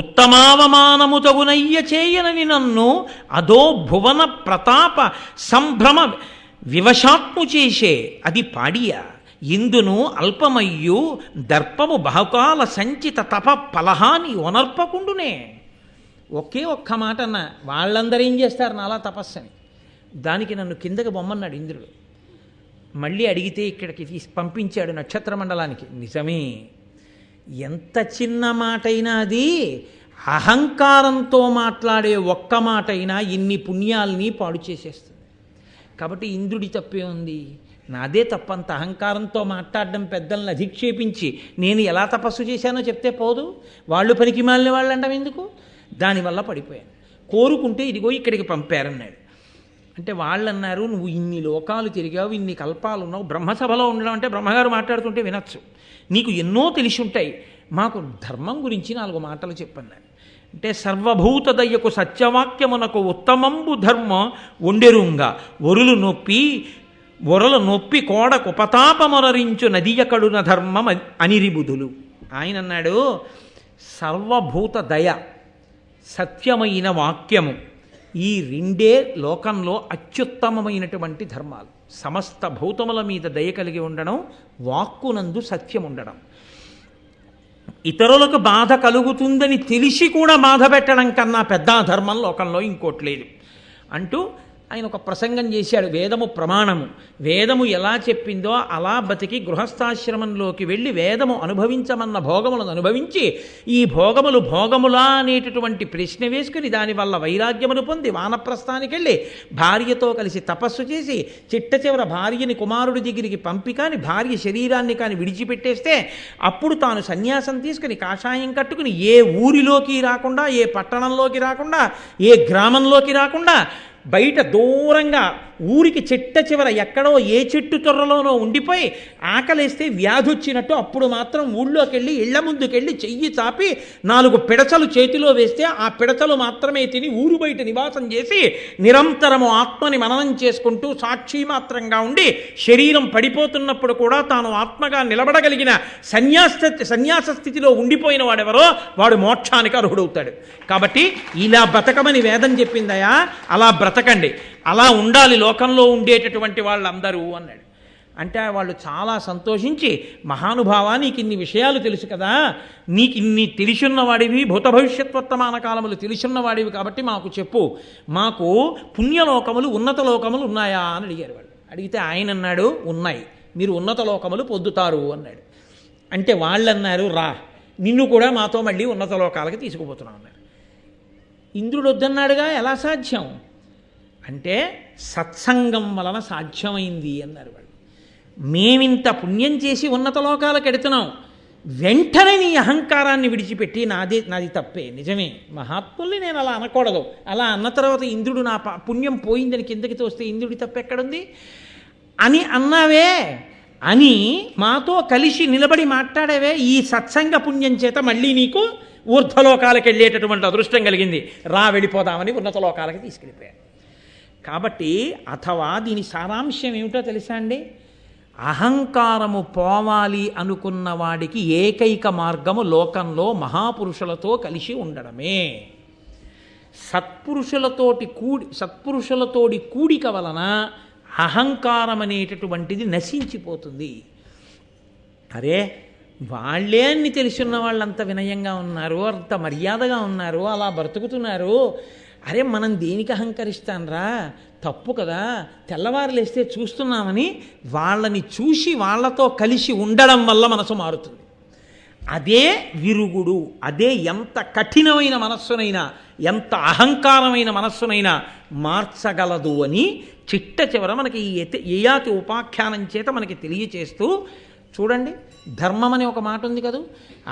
ఉత్తమావమానము తగునయ్య చేయనని నన్ను అదో భువన ప్రతాప సంభ్రమ వివశాత్ము చేసే అది పాడియ ఇందును అల్పమయ్యు దర్పము బహుకాల సంచిత తప ఫలహాని ఒనర్పకుండునే. ఒకే ఒక్క మాట అన్న, వాళ్ళందరూ ఏం చేస్తారు నాలా తపస్సని, దానికి నన్ను కిందకి బొమ్మన్నాడు ఇంద్రుడు. మళ్ళీ అడిగితే ఇక్కడికి పంపించాడు నక్షత్ర మండలానికి. నిజమే, ఎంత చిన్న మాటైనా అది అహంకారంతో మాట్లాడే ఒక్క మాటైనా ఇన్ని పుణ్యాల్ని పాడు చేసేస్తుంది. కాబట్టి ఇంద్రుడి తప్పే ఉంది, నాదే తప్పంత. అహంకారంతో మాట్లాడడం, పెద్దల్ని అధిక్షేపించి నేను ఎలా తపస్సు చేశానో చెప్తే పోదు, వాళ్ళు పనికి మాలిన వాళ్ళు అంటాం ఎందుకు, దానివల్ల పడిపోయాను. కోరుకుంటే ఇదిగో ఇక్కడికి పంపారన్నాడు. అంటే వాళ్ళు అన్నారు, నువ్వు ఇన్ని లోకాలు తిరిగావు, ఇన్ని కల్పాలు ఉన్నావు, బ్రహ్మసభలో ఉండడం అంటే బ్రహ్మగారు మాట్లాడుతుంటే వినొచ్చు, నీకు ఎన్నో తెలిసి ఉంటాయి, మాకు ధర్మం గురించి 4 మాటలు చెప్పన్నారు. అంటే సర్వభూత దయ్యకు సత్యవాక్యమునకు ఉత్తమంబు ధర్మ ఒండెరుంగా ఒరలు నొప్పి కోడకు పతాపమొరరించు నదియకడున ధర్మం అనిరిబుధులు. ఆయన అన్నాడు, సర్వభూత దయ, సత్యమైన వాక్యము, ఈ రెండే లోకంలో అత్యుత్తమమైనటువంటి ధర్మాలు. సమస్త భూతముల మీద దయ కలిగి ఉండడం, వాక్కునందు సత్యం ఉండడం, ఇతరులకు బాధ కలుగుతుందని తెలిసి కూడా బాధ పెట్టడం కన్నా పెద్ద ధర్మం లోకంలో ఇంకోటి లేదు అంటూ ఆయన ఒక ప్రసంగం చేశాడు. వేదము ప్రమాణము, వేదము ఎలా చెప్పిందో అలా బతికి గృహస్థాశ్రమంలోకి వెళ్ళి వేదము అనుభవించమన్న భోగములను అనుభవించి, ఈ భోగములు భోగములా అనేటటువంటి ప్రశ్న వేసుకుని దానివల్ల వైరాగ్యమును పొంది వానప్రస్థానికి వెళ్ళి భార్యతో కలిసి తపస్సు చేసి చిట్ట చివర భార్యని కుమారుడి దగ్గరికి పంపి కాని భార్య శరీరాన్ని కానీ విడిచిపెట్టేస్తే అప్పుడు తాను సన్యాసం తీసుకుని కాషాయం కట్టుకుని ఏ ఊరిలోకి రాకుండా, ఏ పట్టణంలోకి రాకుండా, ఏ గ్రామంలోకి రాకుండా బయట దూరంగా ఊరికి చిట్ట చివర ఎక్కడో ఏ చెట్టు తొర్రలోనో ఉండిపోయి ఆకలేస్తే వ్యాధి వచ్చినట్టు అప్పుడు మాత్రం ఊళ్ళోకి వెళ్ళి ఇళ్ల ముందుకెళ్ళి చెయ్యి చాపి 4 పిడచలు చేతిలో వేస్తే ఆ పిడచలు మాత్రమే తిని ఊరు బయట నివాసం చేసి నిరంతరము ఆత్మని మననం చేసుకుంటూ సాక్షి మాత్రంగా ఉండి శరీరం పడిపోతున్నప్పుడు కూడా తాను ఆత్మగా నిలబడగలిగిన సన్యాస స్థితిలో ఉండిపోయిన వాడెవరో వాడు మోక్షానికి అర్హుడవుతాడు. కాబట్టి ఇలా బతకమని వేదం చెప్పిందయా, అలా బ్రతకండి, అలా ఉండాలి లోకంలో ఉండేటటువంటి వాళ్ళందరూ అన్నాడు. అంటే వాళ్ళు చాలా సంతోషించి, మహానుభావా, నీకు ఇన్ని విషయాలు తెలుసు కదా, నీకు ఇన్ని తెలిసున్నవాడివి, భూత భవిష్యత్వర్తమాన కాలములు తెలిసున్నవాడివి కాబట్టి మాకు చెప్పు, మాకు పుణ్యలోకములు ఉన్నత లోకములు ఉన్నాయా అని అడిగారు వాళ్ళు. అడిగితే ఆయన అన్నాడు, ఉన్నాయి, మీరు ఉన్నత లోకములు పొందుతారు అన్నాడు. అంటే వాళ్ళు అన్నారు, రా, నిన్ను కూడా మాతో మళ్ళీ ఉన్నత లోకాలకి తీసుకుపోతున్నాం అన్నారు. ఇంద్రుడు వద్దన్నాడుగా, ఎలా సాధ్యం? అంటే సత్సంగం వలన సాధ్యమైంది అన్నారు వాళ్ళు. మేమింత పుణ్యం చేసి ఉన్నత లోకాలకు ఎడుతున్నాం, వెంటనే నీ అహంకారాన్ని విడిచిపెట్టి నాది తప్పే, నిజమే, మహాత్ముల్ని నేను అలా అనకూడదు, అలా అన్న తర్వాత ఇంద్రుడు నా పుణ్యం పోయిందని కిందకి తోస్తే ఇంద్రుడి తప్పెక్కడుంది అని అన్నావే అని మాతో కలిసి నిలబడి మాట్లాడేవే, ఈ సత్సంగ పుణ్యం చేత మళ్ళీ నీకు ఊర్ధ్వలోకాలకు వెళ్ళేటటువంటి అదృష్టం కలిగింది, రా వెళ్ళిపోదామని ఉన్నత లోకాలకి తీసుకెళ్ళిపోయారు. కాబట్టి అథవా దీని సారాంశం ఏమిటో తెలుసా అండి? అహంకారము పోవాలి అనుకున్న వాడికి ఏకైక మార్గము లోకంలో మహాపురుషులతో కలిసి ఉండడమే. సత్పురుషులతోటి కూడిక వలన అహంకారం అనేటటువంటిది నశించిపోతుంది. అరే వాళ్ళే అన్ని తెలుసున్న వాళ్ళంత వినయంగా ఉన్నారు, అంత మర్యాదగా ఉన్నారు, అలా బ్రతుకుతున్నారు, అరే మనం దేనికి అహంకరిస్తాన్రా, తప్పు కదా, తెల్లవారు లేస్తే చూస్తున్నామని వాళ్ళని చూసి వాళ్ళతో కలిసి ఉండడం వల్ల మనసు మారుతుంది. అదే విరుగుడు, అదే ఎంత కఠినమైన మనస్సునైనా ఎంత అహంకారమైన మనస్సునైనా మార్చగలదు అని చిట్ట చివర మనకి ఈ యయాతి ఉపాఖ్యానం చేత మనకి తెలియచేస్తూ, చూడండి ధర్మం అనే ఒక మాట ఉంది కదూ,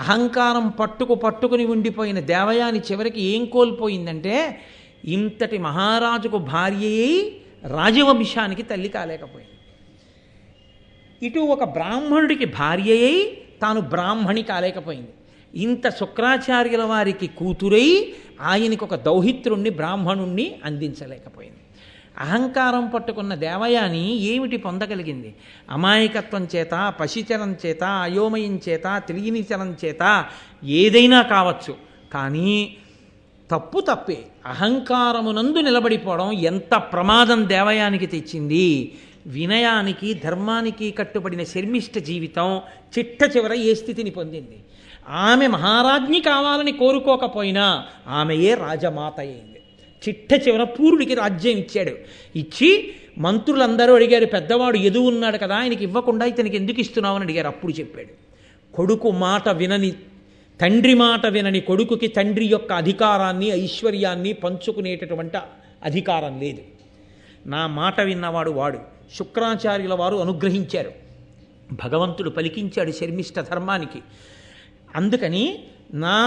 అహంకారం పట్టుకుని ఉండిపోయిన దేవయాని చివరికి ఏం కోల్పోయిందంటే ఇంతటి మహారాజుకు భార్య అయి రాజవంశానికి తల్లి కాలేకపోయింది. ఇటు ఒక బ్రాహ్మణుడికి భార్య అయి తాను బ్రాహ్మణి కాలేకపోయింది. ఇంత శుక్రాచార్యుల వారికి కూతురై ఆయనకి ఒక దౌహిత్రుణ్ణి బ్రాహ్మణుణ్ణి అందించలేకపోయింది. అహంకారం పట్టుకున్న దేవయాని ఏమిటి పొందగలిగింది? అమాయకత్వం చేత, పశిచరం చేత, అయోమయం చేత, తెలియనిచరం చేత ఏదైనా కావచ్చు, కానీ తప్పే. అహంకారమునందు నిలబడిపోవడం ఎంత ప్రమాదం దేవయానికి తెచ్చింది. వినయానికి ధర్మానికి కట్టుబడిన శర్మిష్ఠ జీవితం చిట్ట చివర ఏ స్థితిని పొందింది? ఆమె మహారాజ్ఞి కావాలని కోరుకోకపోయినా ఆమెయే రాజమాత అయింది. చిట్ట చివర పూరుడికి రాజ్యం ఇచ్చాడు. ఇచ్చి మంత్రులందరూ అడిగారు, పెద్దవాడు ఎదు ఉన్నాడు కదా, ఆయనకి ఇవ్వకుండా ఇతనికి ఎందుకు ఇస్తున్నావు అని అడిగారు. అప్పుడు చెప్పాడు, కొడుకు మాట వినని, తండ్రి మాట వినని కొడుకుకి తండ్రి యొక్క అధికారాన్ని ఐశ్వర్యాన్ని పంచుకునేటటువంటి అధికారం లేదు. నా మాట విన్నవాడు వాడు. శుక్రాచార్యుల వారు అనుగ్రహించారు, భగవంతుడు పలికించాడు శర్మిష్ఠ ధర్మానికి. అందుకని నా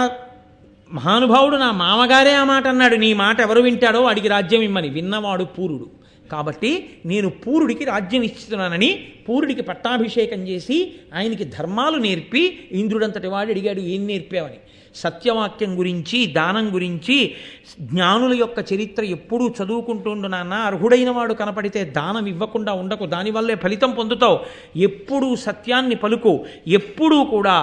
మహానుభావుడు నా మామగారే ఆ మాట అన్నాడు, నీ మాట ఎవరు వింటాడో వాడికి రాజ్యం ఇమ్మని. విన్నవాడు పూరుడు. కాబట్టి నేను పూరుడికి రాజ్యం ఇస్తున్నానని పూరుడికి పట్టాభిషేకం చేసి ఆయనకి ధర్మాలు నేర్పి, ఇంద్రుడంతటి వాడు అడిగాడు ఏం నేర్పావని. సత్యవాక్యం గురించి, దానం గురించి, జ్ఞానుల యొక్క చరిత్ర ఎప్పుడూ చదువుకుంటుండు నాన్న, అర్హుడైన వాడు కనపడితే దానం ఇవ్వకుండా ఉండకు, దానివల్లే ఫలితం పొందుతావు, ఎప్పుడూ సత్యాన్ని పలుకు, ఎప్పుడూ కూడా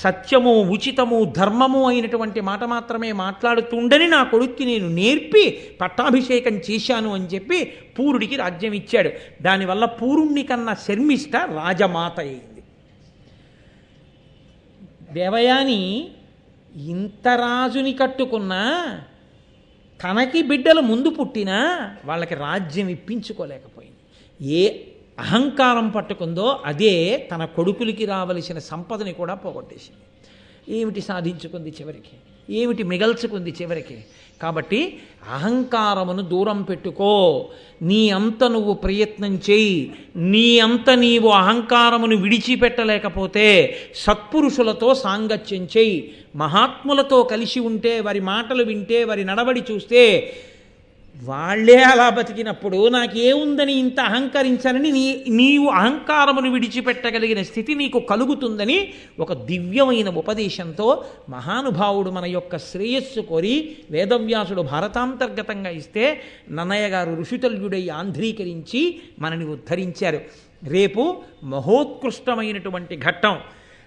సత్యము, ఉచితము, ధర్మము అయినటువంటి మాట మాత్రమే మాట్లాడుతుండని నా కొడుక్కి నేను నేర్పి పట్టాభిషేకం చేశాను అని చెప్పి పూరుడికి రాజ్యం ఇచ్చాడు. దానివల్ల పూరుణ్ణి కన్నా శర్మిష్ఠ రాజమాత అయింది. దేవయాని ఇంత రాజుని కట్టుకున్నా తనకి బిడ్డలు ముందు పుట్టినా వాళ్ళకి రాజ్యం ఇప్పించుకోలేకపోయింది. ఏ అహంకారం పట్టుకుందో అదే తన కొడుకులకి రావలసిన సంపదని కూడా పోగొట్టేసింది. ఏమిటి సాధించుకుంది చివరికి? ఏమిటి మిగల్చుకుంది చివరికి? కాబట్టి అహంకారమును దూరం పెట్టుకో, నీ అంత నువ్వు ప్రయత్నం చేయి. నీ అంత నీవు అహంకారమును విడిచిపెట్టలేకపోతే సత్పురుషులతో సాంగత్యం చేయి, మహాత్ములతో కలిసి ఉంటే, వారి మాటలు వింటే, వారి నడవడి చూస్తే, వాళ్లే అలా బతికినప్పుడు నాకేముందని ఇంత అహంకరించాలని నీవు అహంకారమును విడిచిపెట్టగలిగిన స్థితి నీకు కలుగుతుందని ఒక దివ్యమైన ఉపదేశంతో మహానుభావుడు మన యొక్క శ్రేయస్సు కోరి వేదవ్యాసుడు భారతాంతర్గతంగా ఇస్తే నన్నయ్య గారు ఋషితల్యుడై ఆంధ్రీకరించి మనని ఉద్ధరించారు. రేపు మహోత్కృష్టమైనటువంటి ఘట్టం.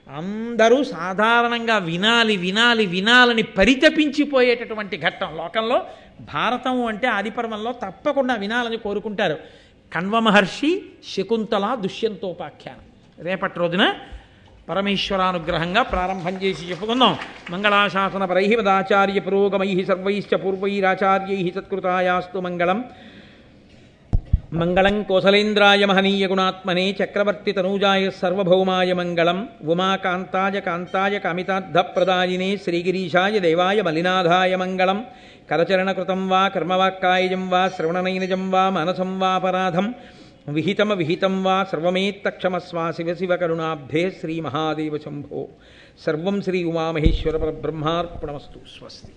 అందరూ సాధారణంగా వినాలని పరితపించిపోయేటటువంటి ఘట్టం. లోకంలో భారతం అంటే ఆదిపర్వంలో తప్పకుండా వినాలని కోరుకుంటారు. కణ్వ మహర్షి శకుంతల దుష్యంతోపాఖ్యానం రేపటి రోజున పరమేశ్వరానుగ్రహంగా ప్రారంభం చేసి చెప్పుకుందాం. మంగళాశాసన పరైః పదాచార్య పురోగమైః సర్వైశ్చ పూర్వైరాచార్యైః సత్కృతాయాస్తు మంగళం. మంగళం కోసలేంద్రాయ మహనీయ గుణాత్మనే చక్రవర్తి తనూజాయ సర్వభౌమాయ మంగళం ఉమాకాంతాయ కాంతాయ కామితార్థప్రదాయినే శ్రీగిరీశాయ దేవాయ మలినాథాయ మంగళం కరచరణకృతం వా కర్మవాక్కాయజం వా శ్రవణనైనజం వా మనసం వాపరాధం విహితం వా సర్వమేత్తక్షమస్వా శివ శివ కరుణాబ్ధే శ్రీమహాదేవ శంభో సర్వం శ్రీ ఉమామహేశ్వర పరబ్రహ్మార్పణమస్తు స్వస్తి.